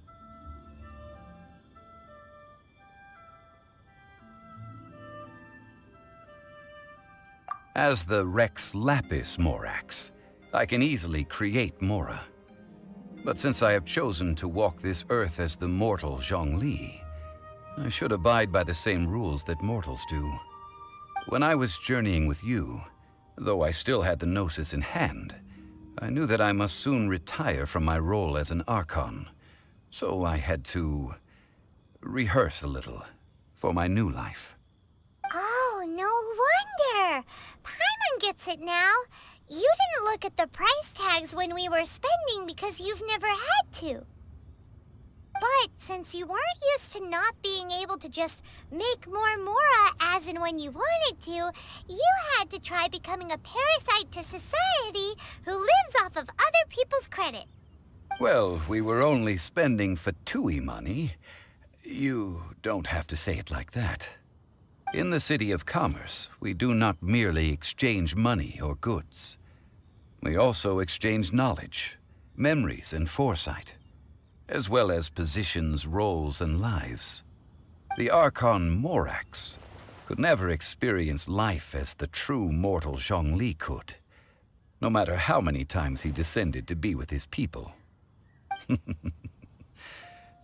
[SPEAKER 12] As the Rex Lapis Morax, I can easily create Mora. But since I have chosen to walk this earth as the mortal Zhongli, I should abide by the same rules that mortals do. When I was journeying with you, though I still had the Gnosis in hand, I knew that I must soon retire from my role as an Archon, so I had to rehearse a little for my new life.
[SPEAKER 1] Oh, no wonder! Paimon gets it now. You didn't look at the price tags when we were spending because you've never had to. But since you weren't used to not being able to just make more Mora as and when you wanted to, you had to try becoming a parasite to society who lives off of other people's credit.
[SPEAKER 12] Well, we were only spending Fatui money. You don't have to say it like that. In the City of Commerce, we do not merely exchange money or goods. We also exchange knowledge, memories, and foresight, as well as positions, roles, and lives. The Archon Morax could never experience life as the true mortal Zhongli could, no matter how many times he descended to be with his people.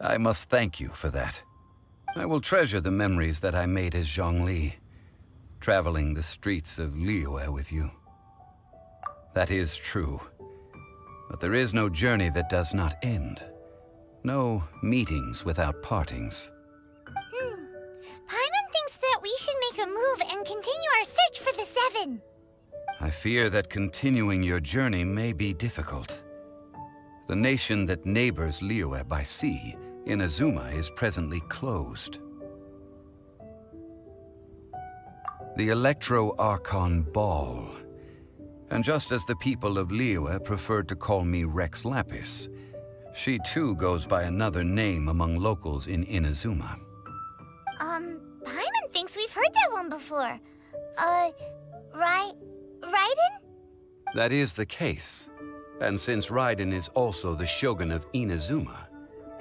[SPEAKER 12] I must thank you for that. I will treasure the memories that I made as Zhongli, traveling the streets of Liyue with you. That is true, but there is no journey that does not end. No meetings without partings.
[SPEAKER 1] Paimon thinks that we should make a move and continue our search for the Seven.
[SPEAKER 12] I fear that continuing your journey may be difficult. The nation that neighbors Liyue by sea, Inazuma, is presently closed. The Electro-Archon Ball. And just as the people of Liyue preferred to call me Rex Lapis, she too goes by another name among locals in Inazuma.
[SPEAKER 1] Paimon thinks we've heard that one before. Raiden?
[SPEAKER 12] That is the case. And since Raiden is also the Shogun of Inazuma,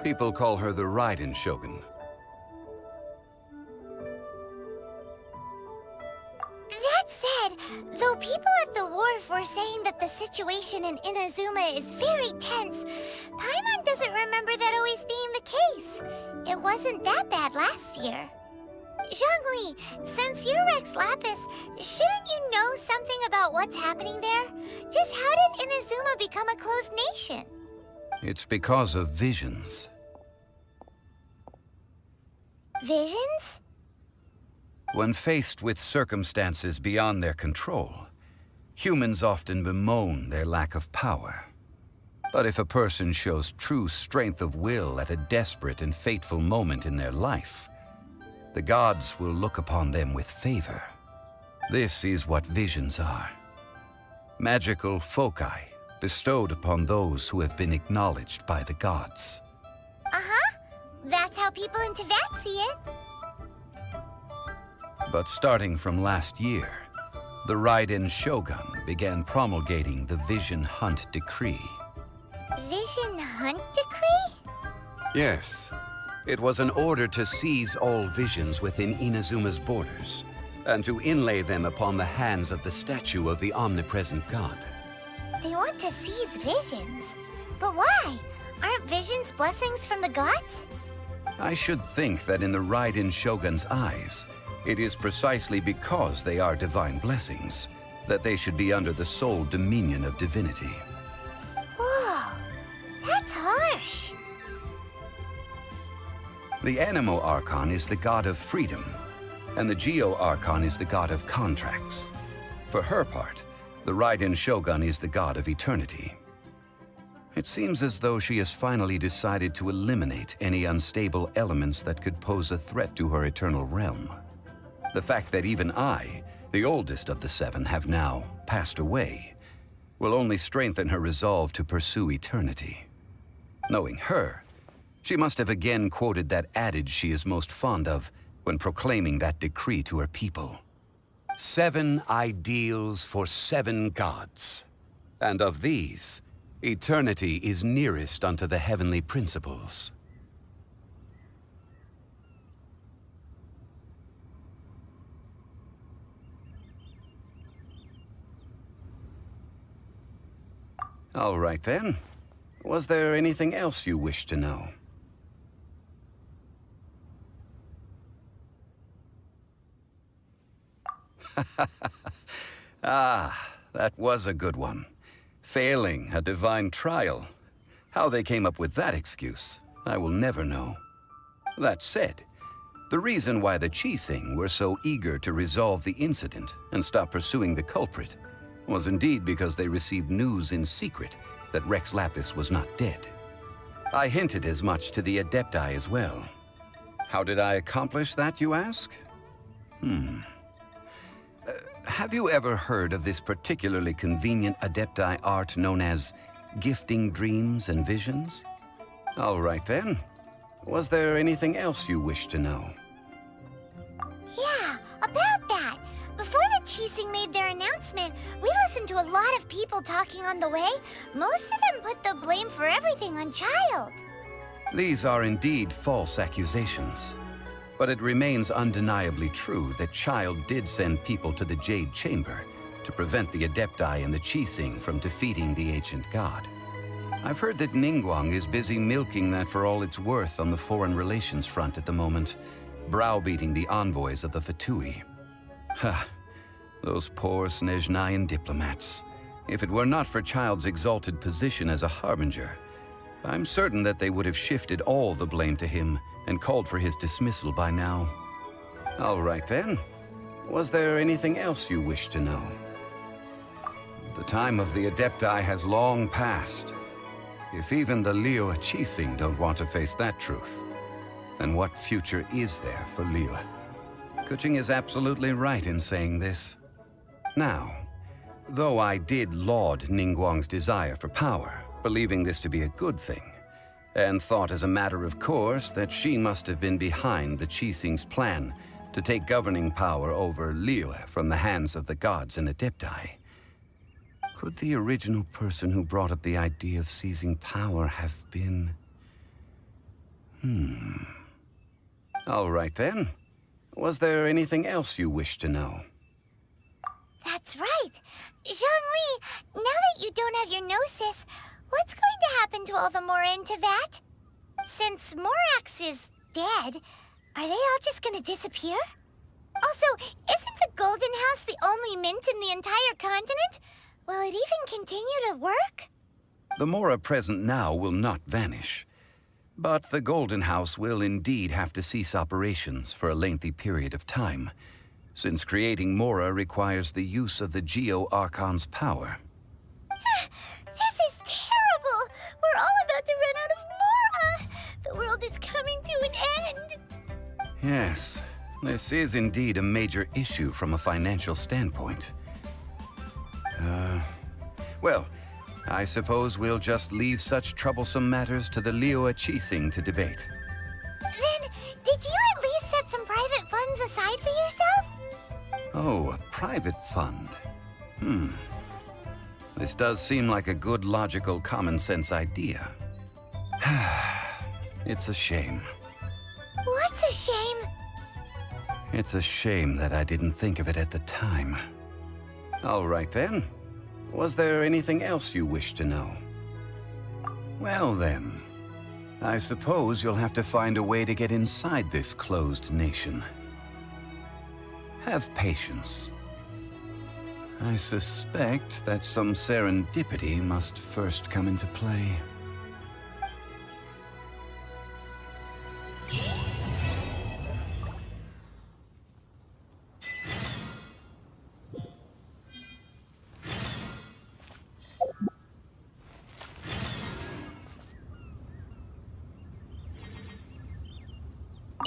[SPEAKER 12] people call her the Raiden Shogun.
[SPEAKER 1] That said, though people at the wharf were saying that the situation in Inazuma is very tense, Paimon doesn't remember that always being the case. It wasn't that bad last year. Zhongli, since you're Rex Lapis, shouldn't you know something about what's happening there? Just how did Inazuma become a closed nation?
[SPEAKER 12] It's because of visions.
[SPEAKER 1] Visions?
[SPEAKER 12] When faced with circumstances beyond their control, humans often bemoan their lack of power. But if a person shows true strength of will at a desperate and fateful moment in their life, the gods will look upon them with favor. This is what visions are. Magical foci bestowed upon those who have been acknowledged by the gods.
[SPEAKER 1] Uh-huh. That's how people in Teyvat see it.
[SPEAKER 12] But starting from last year, the Raiden Shogun began promulgating the Vision Hunt Decree.
[SPEAKER 1] Vision Hunt Decree?
[SPEAKER 12] Yes. It was an order to seize all visions within Inazuma's borders, and to inlay them upon the hands of the statue of the omnipresent god.
[SPEAKER 1] They want to seize visions. But why? Aren't visions blessings from the gods?
[SPEAKER 12] I should think that in the Raiden Shogun's eyes, it is precisely because they are divine blessings that they should be under the sole dominion of divinity.
[SPEAKER 1] Whoa, that's harsh.
[SPEAKER 12] The Animo Archon is the god of freedom, and the Geo Archon is the god of contracts. For her part, the Raiden Shogun is the god of eternity. It seems as though she has finally decided to eliminate any unstable elements that could pose a threat to her eternal realm. The fact that even I, the oldest of the seven, have now passed away, will only strengthen her resolve to pursue eternity. Knowing her, she must have again quoted that adage she is most fond of when proclaiming that decree to her people. 7 ideals for 7 gods, and of these, eternity is nearest unto the heavenly principles. All right then. Was there anything else you wish to know? Ah, that was a good one. Failing a divine trial. How they came up with that excuse, I will never know. That said, the reason why the Qixing were so eager to resolve the incident and stop pursuing the culprit was indeed because they received news in secret that Rex Lapis was not dead. I hinted as much to the Adepti as well. How did I accomplish that, you ask? Have you ever heard of this particularly convenient Adepti art known as gifting dreams and visions? All right then. Was there anything else you wish to know?
[SPEAKER 1] Yeah, about that. Before the Qixing made their announcement, we listened to a lot of people talking on the way. Most of them put the blame for everything on Child.
[SPEAKER 12] These are indeed false accusations. But it remains undeniably true that Child did send people to the Jade Chamber to prevent the Adepti and the Qixing from defeating the ancient god. I've heard that Ningguang is busy milking that for all it's worth on the foreign relations front at the moment, browbeating the envoys of the Fatui. Ha! Those poor Snezhnayan diplomats. If it were not for Child's exalted position as a harbinger, I'm certain that they would have shifted all the blame to him and called for his dismissal by now. All right then. Was there anything else you wish to know? The time of the Adepti has long passed. If even the Liyue Qixing don't want to face that truth, then what future is there for Liyue? Kuching is absolutely right in saying this. Now, though I did laud Ningguang's desire for power, believing this to be a good thing, and thought as a matter of course that she must have been behind the Qixing's plan to take governing power over Liyue from the hands of the gods and Adepti. Could the original person who brought up the idea of seizing power have been... All right then. Was there anything else you wish to know?
[SPEAKER 1] That's right. Zhongli, now that you don't have your gnosis, what's going to happen to all the Mora in Teyvat? Since Morax is dead, are they all just gonna disappear? Also, isn't the Golden House the only mint in the entire continent? Will it even continue to work?
[SPEAKER 12] The Mora present now will not vanish. But the Golden House will indeed have to cease operations for a lengthy period of time, since creating Mora requires the use of the Geo Archon's power.
[SPEAKER 1] This is terrible! We're all about to run out of Mora! The world is coming to an end!
[SPEAKER 12] Yes, this is indeed a major issue from a financial standpoint. Well, I suppose we'll just leave such troublesome matters to the Liyue Qixing to debate.
[SPEAKER 1] Then, did you at least set some private funds aside for yourself?
[SPEAKER 12] Oh, a private fund. This does seem like a good, logical, common-sense idea. It's a shame.
[SPEAKER 1] What's a shame?
[SPEAKER 12] It's a shame that I didn't think of it at the time. All right then. Was there anything else you wish to know? Well then, I suppose you'll have to find a way to get inside this closed nation. Have patience. I suspect that some serendipity must first come into play.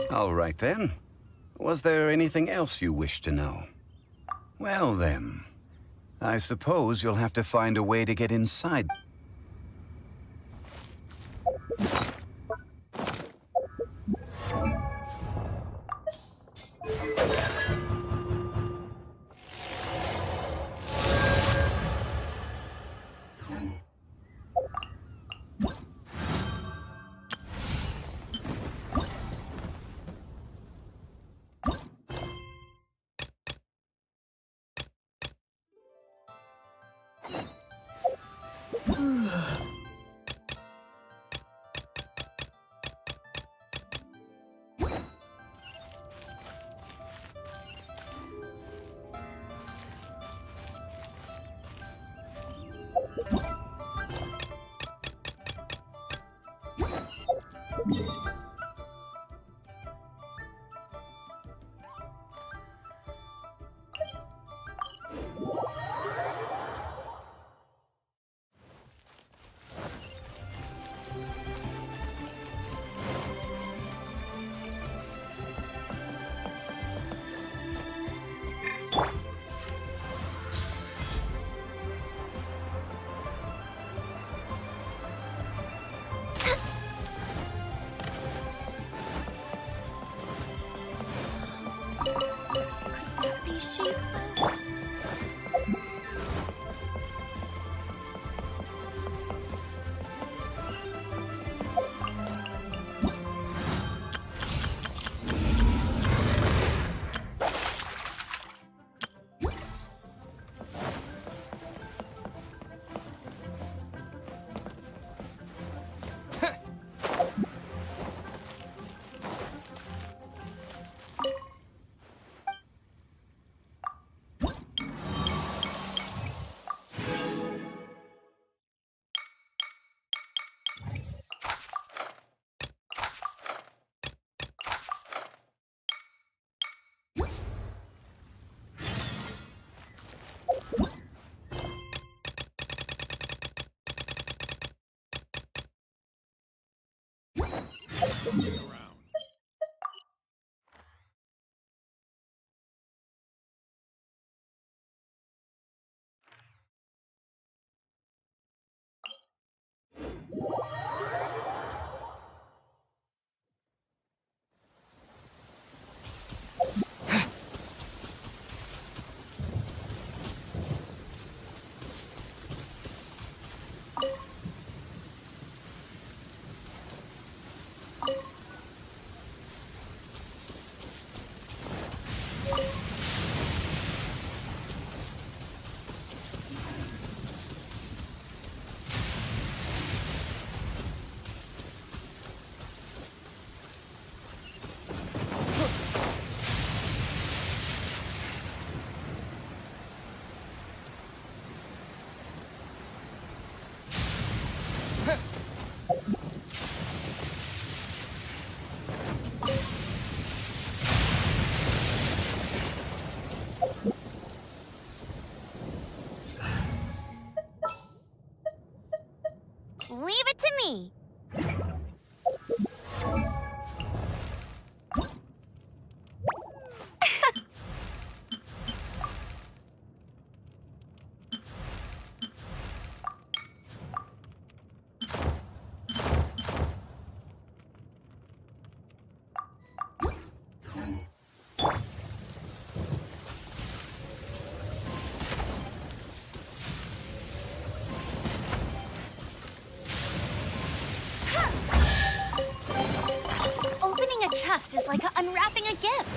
[SPEAKER 12] All right then. Was there anything else you wish to know? Well then, I suppose you'll have to find a way to get inside.
[SPEAKER 1] Leave it to me. Opening a chest is like unwrapping a gift.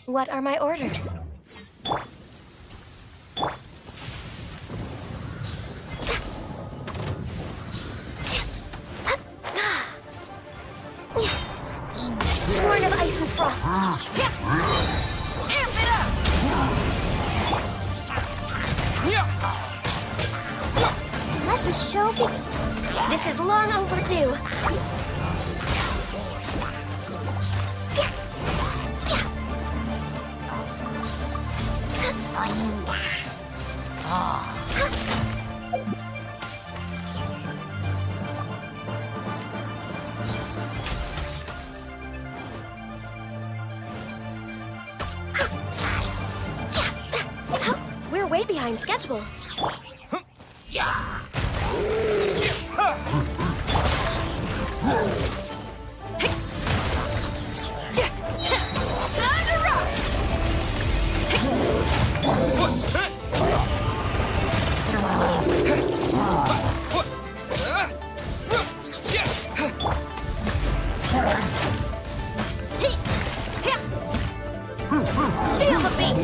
[SPEAKER 19] What are my orders? Born of ice and froth. Amp it up!
[SPEAKER 1] Let the show begin.
[SPEAKER 19] This is long overdue. We're way behind schedule. Time to rock! Feel the beat!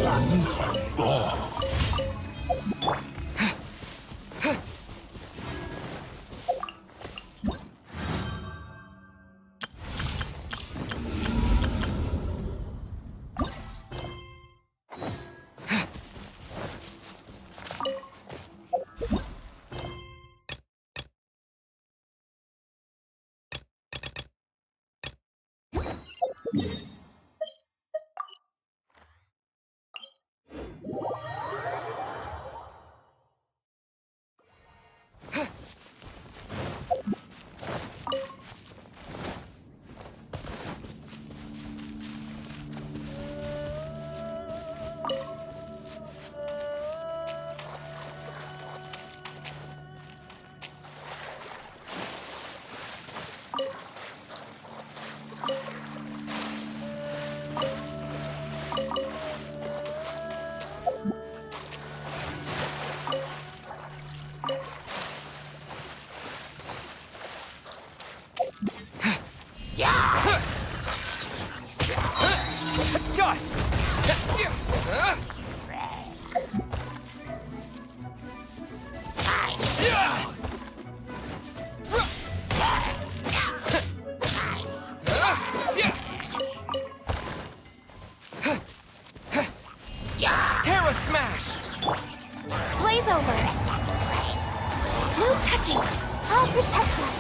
[SPEAKER 11] Dust! Terra Smash!
[SPEAKER 19] Blaze over! No touching! I'll protect us!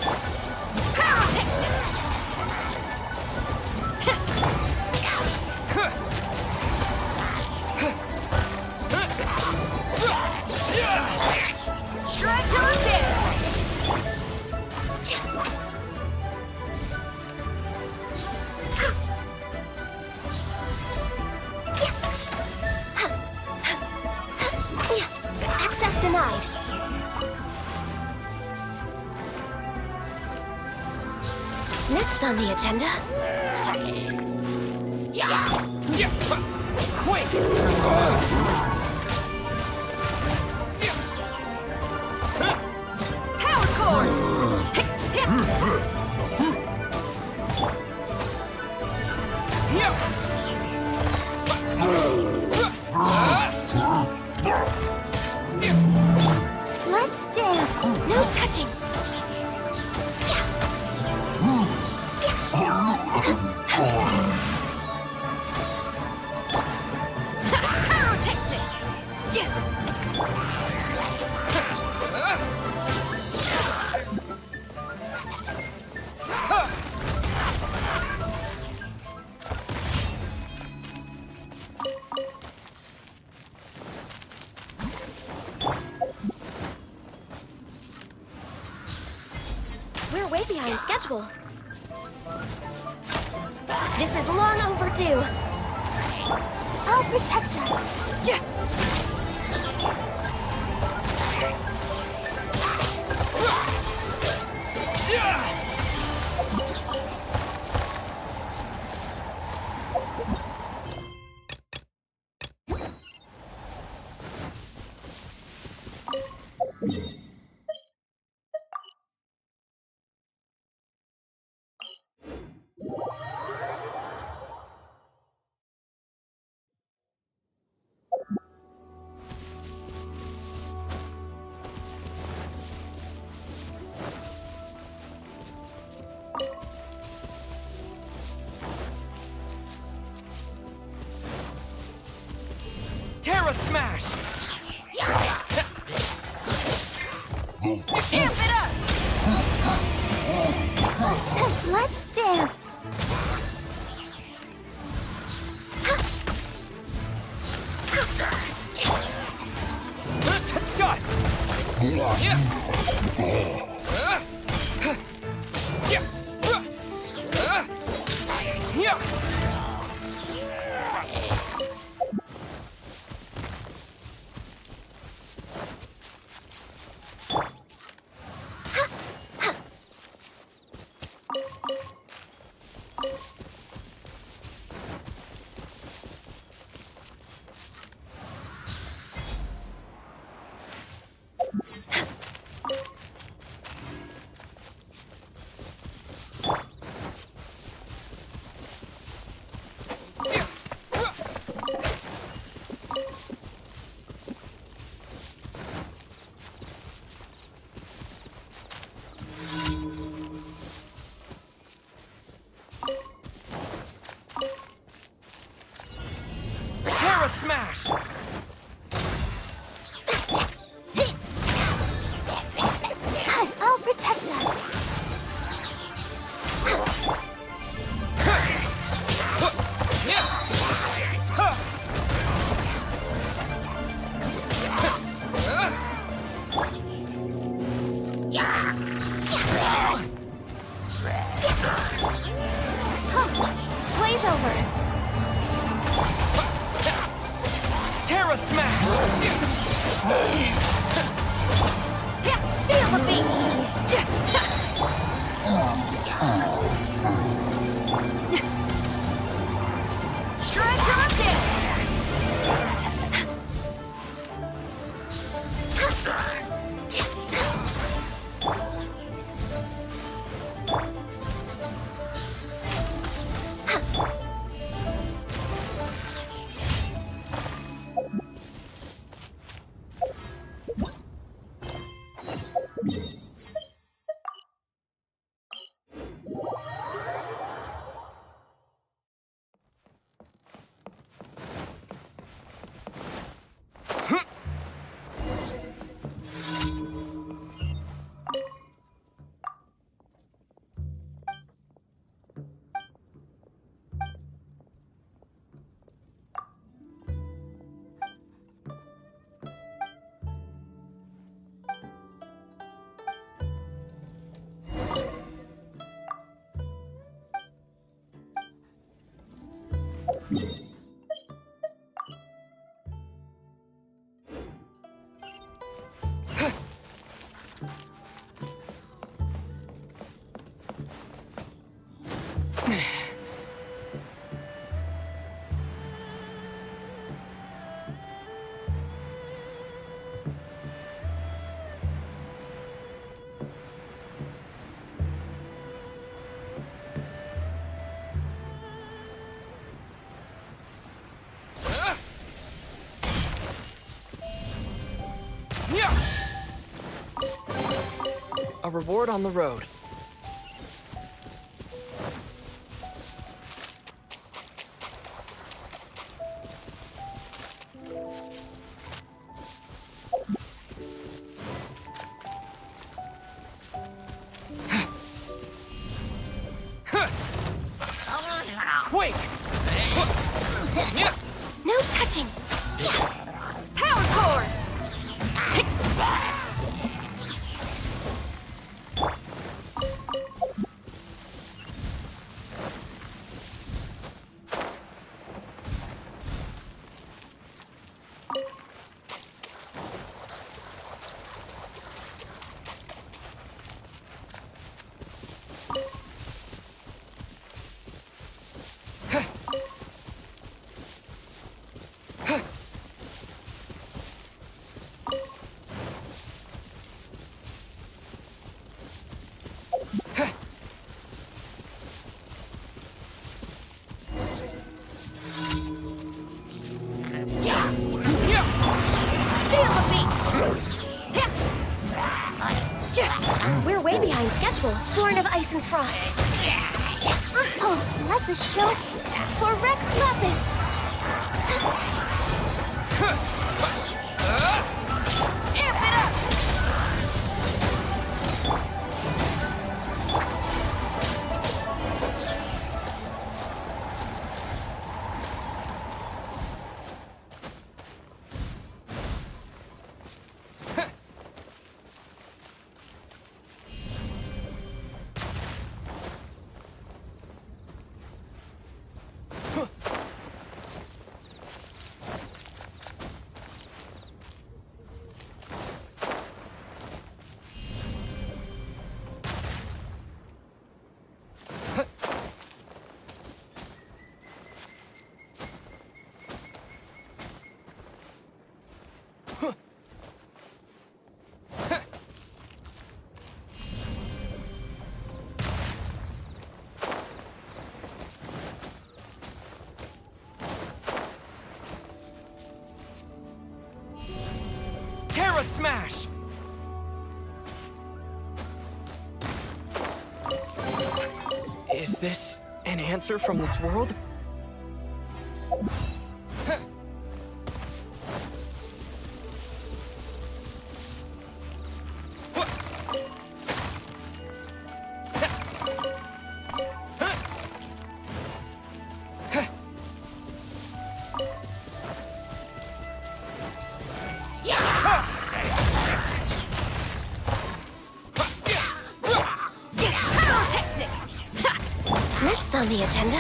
[SPEAKER 19] Shred to repair! Access denied. Next on the agenda.
[SPEAKER 11] Quick!
[SPEAKER 19] Power core!
[SPEAKER 1] Let's dance.
[SPEAKER 19] No touching! We're way behind schedule. This is long overdue.
[SPEAKER 1] I'll protect us.
[SPEAKER 7] Terra Smash!
[SPEAKER 19] Amp it up!
[SPEAKER 1] Let's dance.
[SPEAKER 7] Dust! Terra Smash!
[SPEAKER 1] I'll protect us.
[SPEAKER 19] Blaze over!
[SPEAKER 7] Terra Smash!
[SPEAKER 19] Feel the beat! Shred content!
[SPEAKER 20] A reward on the road.
[SPEAKER 7] Quick!
[SPEAKER 19] No touching! Power core! We're way behind schedule. Born of ice and frost.
[SPEAKER 1] Oh, let the show
[SPEAKER 19] for Rex Lapis. Amp it up!
[SPEAKER 7] Terra Smash!
[SPEAKER 20] Is this an answer from this world?
[SPEAKER 19] Next on the agenda.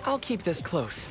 [SPEAKER 20] I'll keep this close.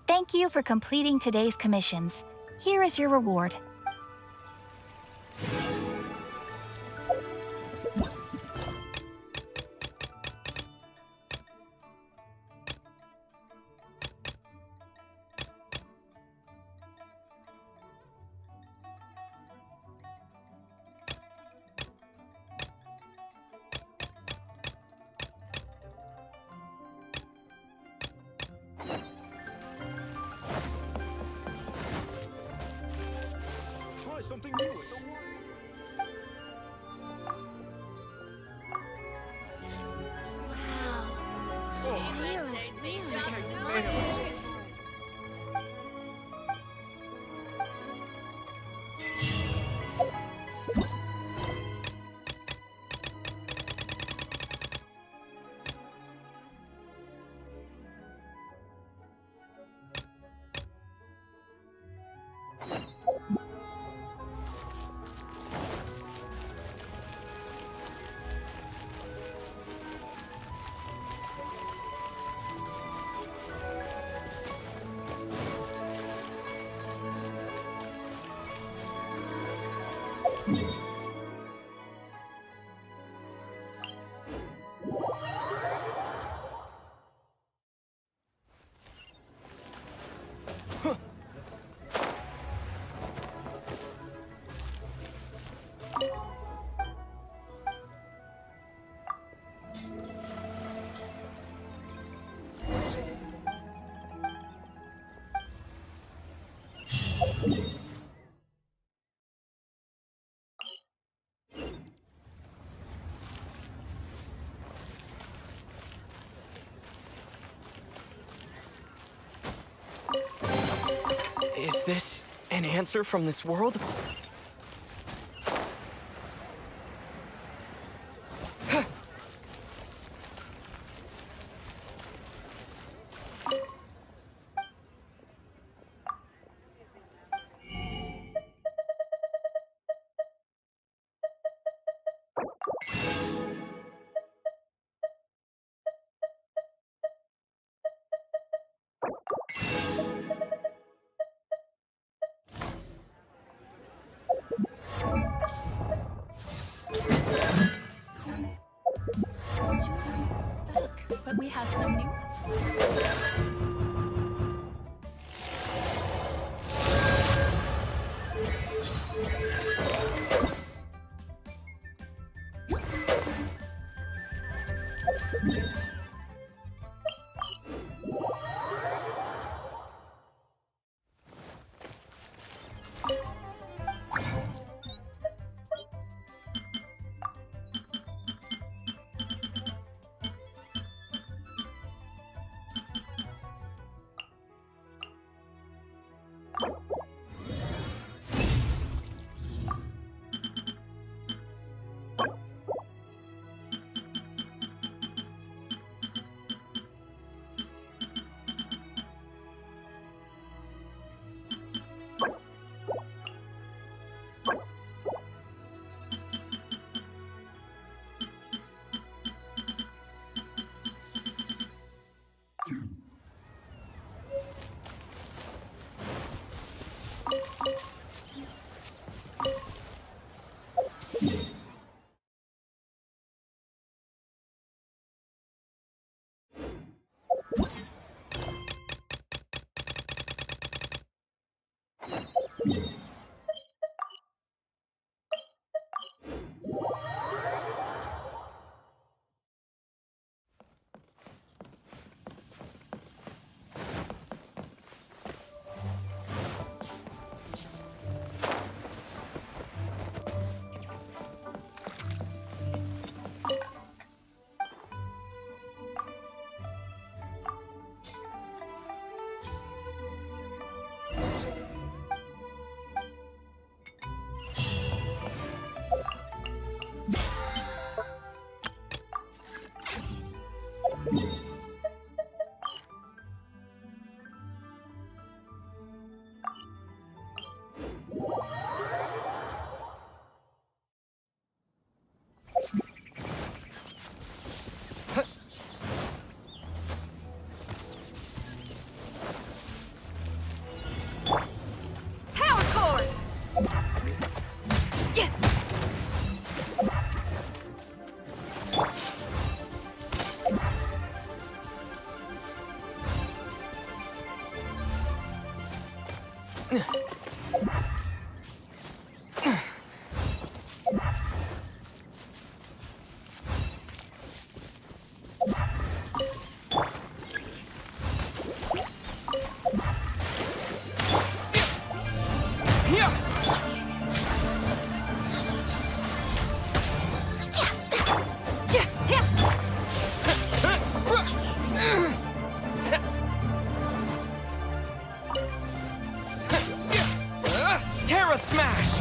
[SPEAKER 5] Thank you for completing today's commissions. Here is your reward.
[SPEAKER 21] Try something new.
[SPEAKER 20] Is this an answer from this world?
[SPEAKER 4] But we have some new.
[SPEAKER 21] Terra Smash!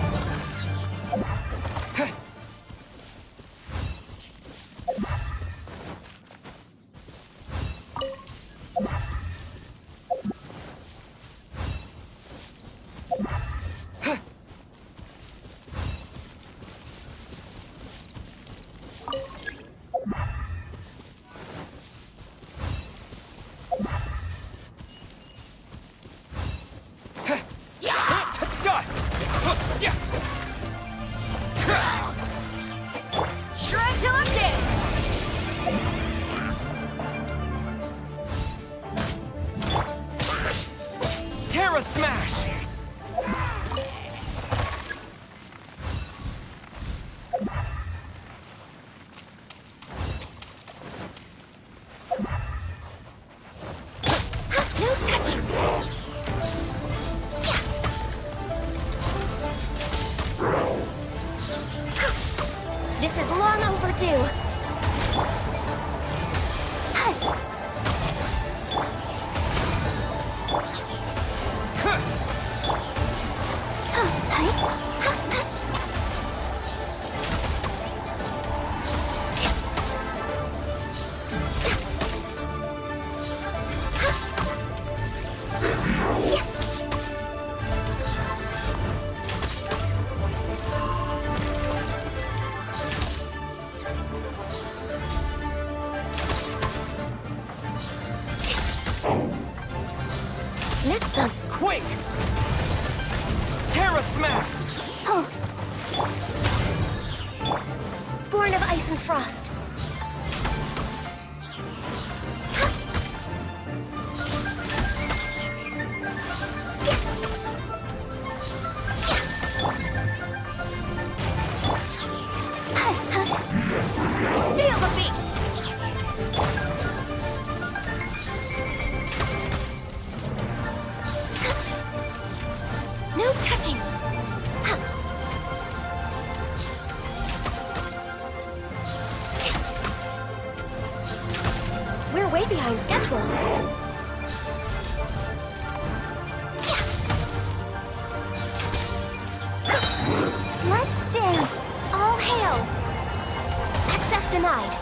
[SPEAKER 21] Dust!
[SPEAKER 1] Shred till I'm dead!
[SPEAKER 21] Terra Smash!
[SPEAKER 1] No touching! This is long overdue. Next up.
[SPEAKER 21] Quick! Terra Smash!
[SPEAKER 1] Oh. Born of ice and frost. Feel the beat! No touching! We're way behind schedule. Bloodstained! All hail! Access denied.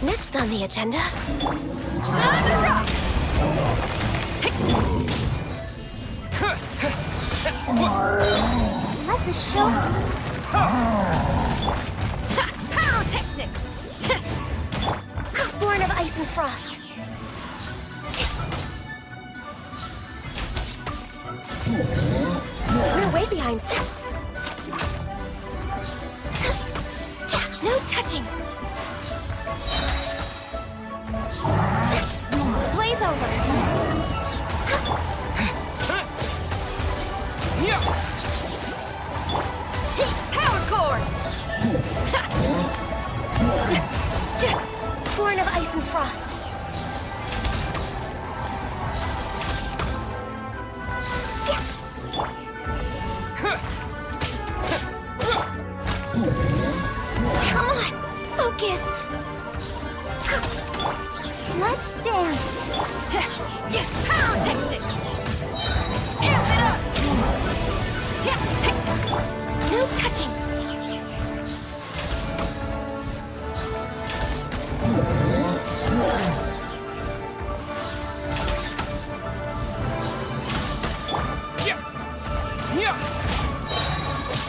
[SPEAKER 19] Next on the agenda...
[SPEAKER 1] Let the show...
[SPEAKER 19] Pyrotechnics! Born of ice and frost. We're way behind. No touching. Blaze over. Power core. Born of ice and frost. Come on, focus.
[SPEAKER 1] Let's dance.
[SPEAKER 19] Pyrotechnics. Amp it up. No touching.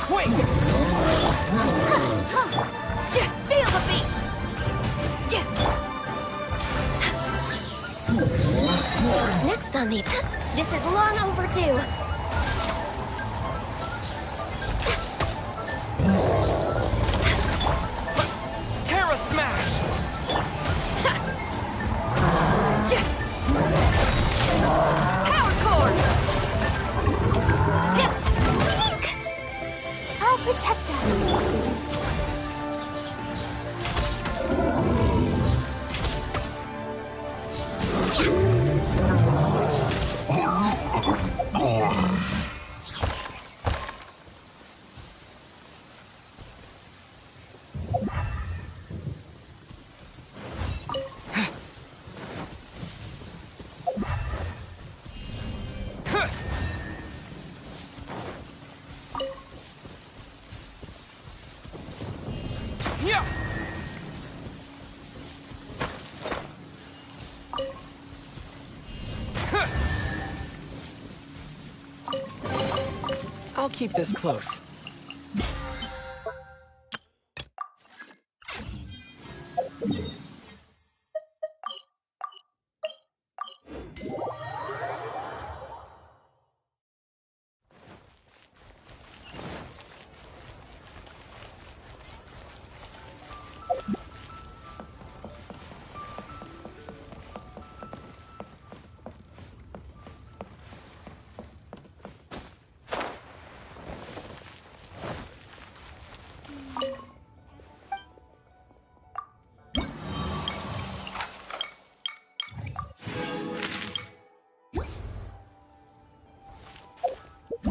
[SPEAKER 21] Quick!
[SPEAKER 19] Feel the beat. Next on the... This is long overdue.
[SPEAKER 21] Terra Smash!
[SPEAKER 19] Power core!
[SPEAKER 1] I'll protect us.
[SPEAKER 20] I'll keep this close.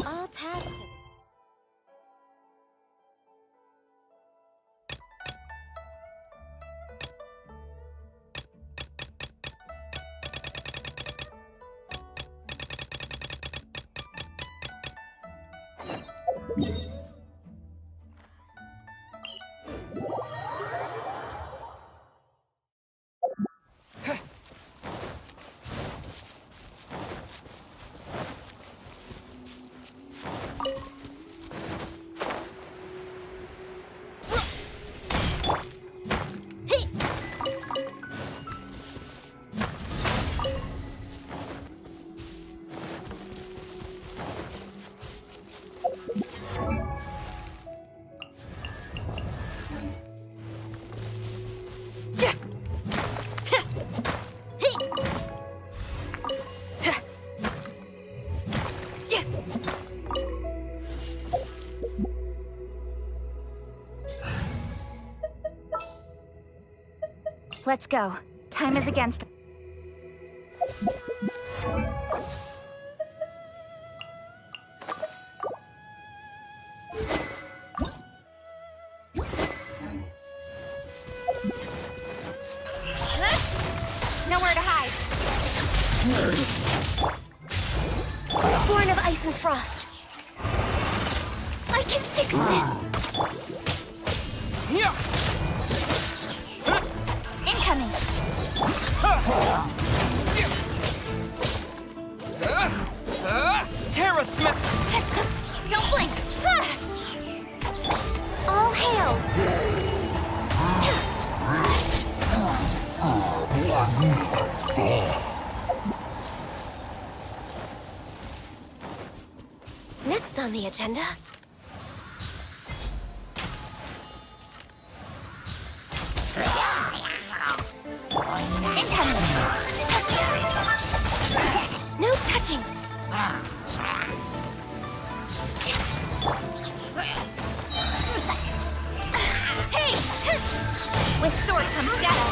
[SPEAKER 19] All tasks...
[SPEAKER 5] Let's go. Time is against us. Nowhere to hide.
[SPEAKER 19] Born of ice and frost. I can fix this.
[SPEAKER 5] Incoming.
[SPEAKER 21] Terra smash!
[SPEAKER 5] Don't blink.
[SPEAKER 19] All hail. Next on the agenda.
[SPEAKER 5] Incoming.
[SPEAKER 19] No touching.
[SPEAKER 5] Hey! With sword comes shadow.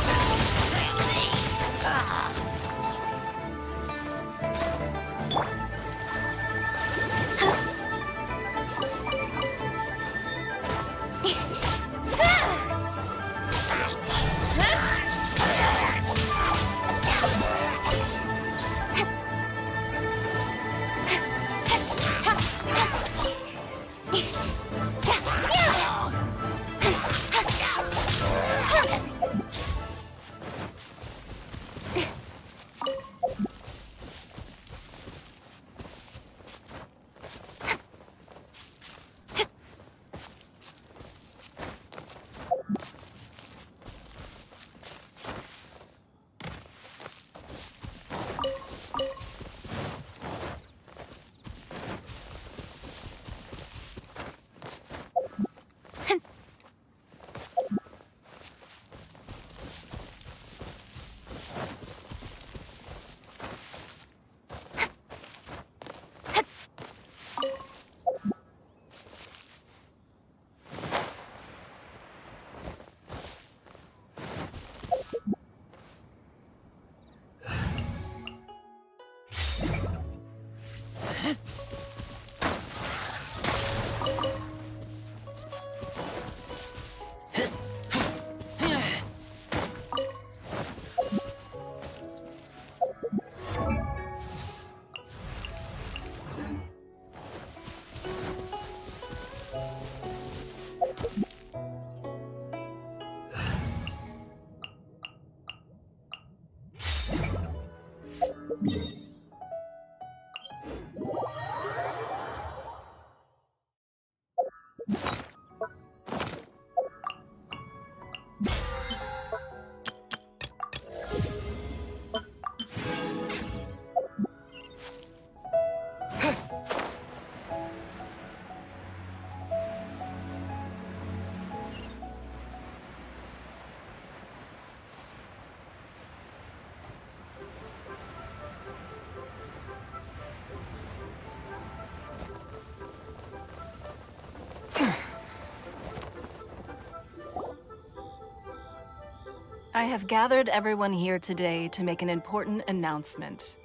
[SPEAKER 4] I have gathered everyone here today to make an important announcement.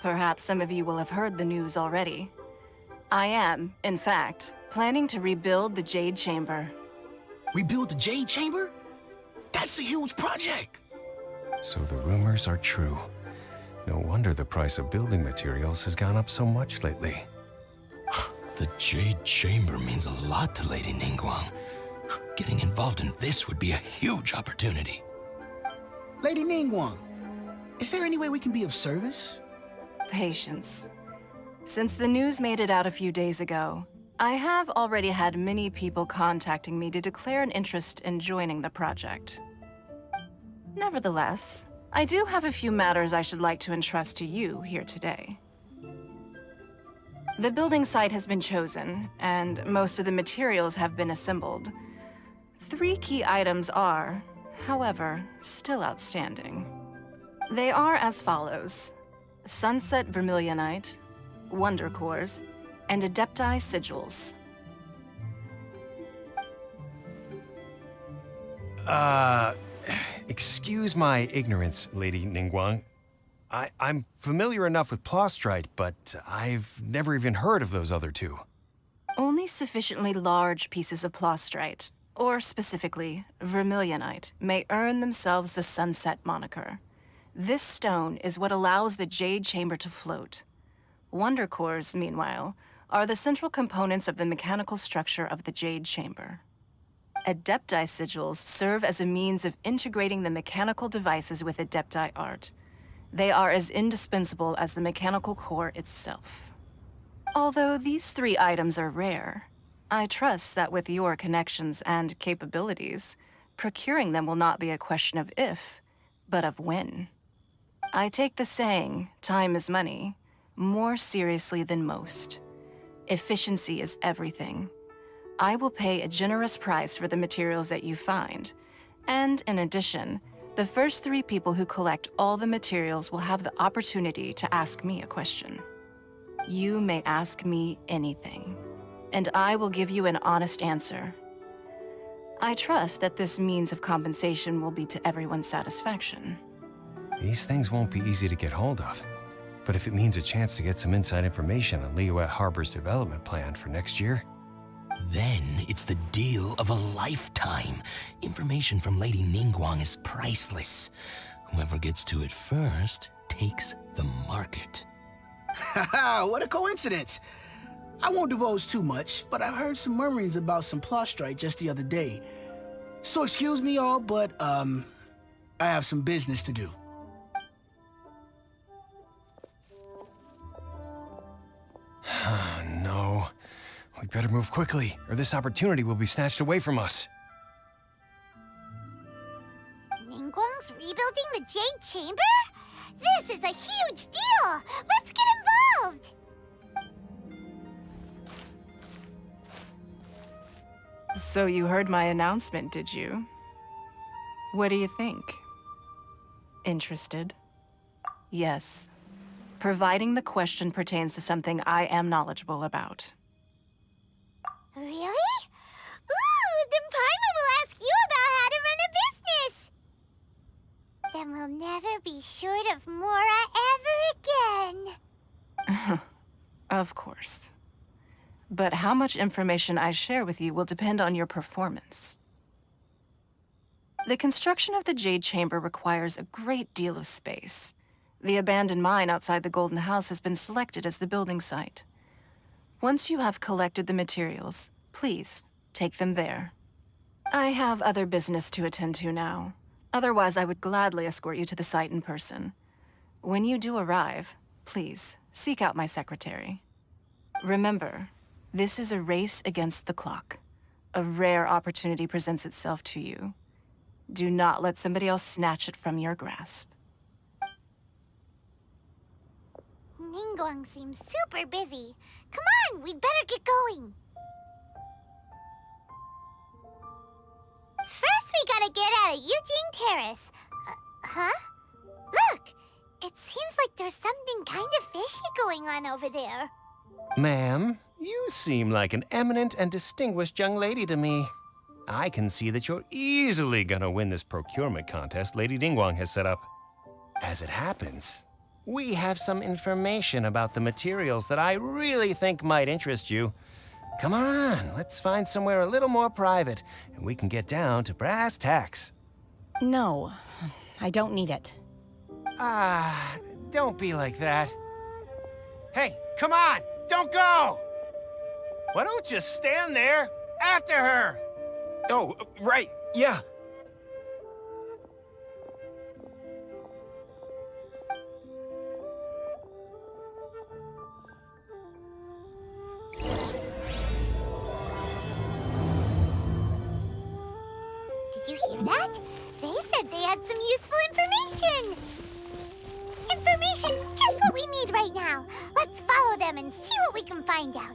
[SPEAKER 4] Perhaps some of you will have heard the news already. I am, in fact, planning to rebuild the Jade Chamber.
[SPEAKER 6] Rebuild the Jade Chamber? That's a huge project!
[SPEAKER 22] So the rumors are true. No wonder the price of building materials has gone up so much lately.
[SPEAKER 6] The Jade Chamber means a lot to Lady Ningguang. Getting involved in this would be a huge opportunity.
[SPEAKER 23] Lady Ningguang, is there any way we can be of service?
[SPEAKER 4] Patience. Since the news made it out a few days ago, I have already had many people contacting me to declare an interest in joining the project. Nevertheless, I do have a few matters I should like to entrust to you here today. The building site has been chosen, and most of the materials have been assembled. 3 key items are, however, still outstanding. They are as follows: Sunset Vermilionite, Wonder Cores, and Adepti Sigils.
[SPEAKER 22] Excuse my ignorance, Lady Ningguang. I'm familiar enough with Plostrite, but I've never even heard of those other two.
[SPEAKER 4] Only sufficiently large pieces of Plostrite, or specifically Vermilionite, may earn themselves the Sunset moniker. This stone is what allows the Jade Chamber to float. Wonder cores, meanwhile, are the central components of the mechanical structure of the Jade Chamber. Adepti sigils serve as a means of integrating the mechanical devices with Adepti art. They are as indispensable as the mechanical core itself. Although these 3 items are rare, I trust that with your connections and capabilities, procuring them will not be a question of if, but of when. I take the saying, time is money, more seriously than most. Efficiency is everything. I will pay a generous price for the materials that you find, and in addition, the first 3 people who collect all the materials will have the opportunity to ask me a question. You may ask me anything, and I will give you an honest answer. I trust that this means of compensation will be to everyone's satisfaction.
[SPEAKER 22] These things won't be easy to get hold of. But if it means a chance to get some inside information on Liyuet Harbor's development plan for next year...
[SPEAKER 6] Then it's the deal of a lifetime. Information from Lady Ningguang is priceless. Whoever gets to it first takes the market.
[SPEAKER 23] Haha, what a coincidence. I won't divulge too much, but I heard some murmurings about some Plostrite just the other day. So excuse me all, but, I have some business to do.
[SPEAKER 22] No. We better move quickly, or this opportunity will be snatched away from us.
[SPEAKER 1] Ningguang's rebuilding the Jade Chamber? This is a huge deal! Let's get involved!
[SPEAKER 4] So you heard my announcement, did you? What do you think? Interested? Yes. Providing the question pertains to something I am knowledgeable about.
[SPEAKER 1] Really? Ooh, then Paimon will ask you about how to run a business! Then we'll never be short of Mora ever again.
[SPEAKER 4] Of course. But how much information I share with you will depend on your performance. The construction of the Jade Chamber requires a great deal of space. The abandoned mine outside the Golden House has been selected as the building site. Once you have collected the materials, please take them there. I have other business to attend to now. Otherwise, I would gladly escort you to the site in person. When you do arrive, please seek out my secretary. Remember, this is a race against the clock. A rare opportunity presents itself to you. Do not let somebody else snatch it from your grasp.
[SPEAKER 1] Ningguang seems super busy. Come on, we'd better get going. First, we gotta get out of Eugene Terrace. Huh? Look! It seems like there's something kind of fishy going on over there.
[SPEAKER 22] Ma'am, you seem like an eminent and distinguished young lady to me. I can see that you're easily gonna win this procurement contest Lady Ningguang has set up. As it happens, we have some information about the materials that I really think might interest you. Come on, let's find somewhere a little more private, and we can get down to brass tacks.
[SPEAKER 3] No, I don't need it.
[SPEAKER 22] Ah, don't be like that. Hey, come on, don't go! Why don't you stand there after her?
[SPEAKER 16] Oh, right, yeah.
[SPEAKER 1] Did you hear that? They said they had some useful information. Information's just what we need right now. Let's follow them and see what we can find out.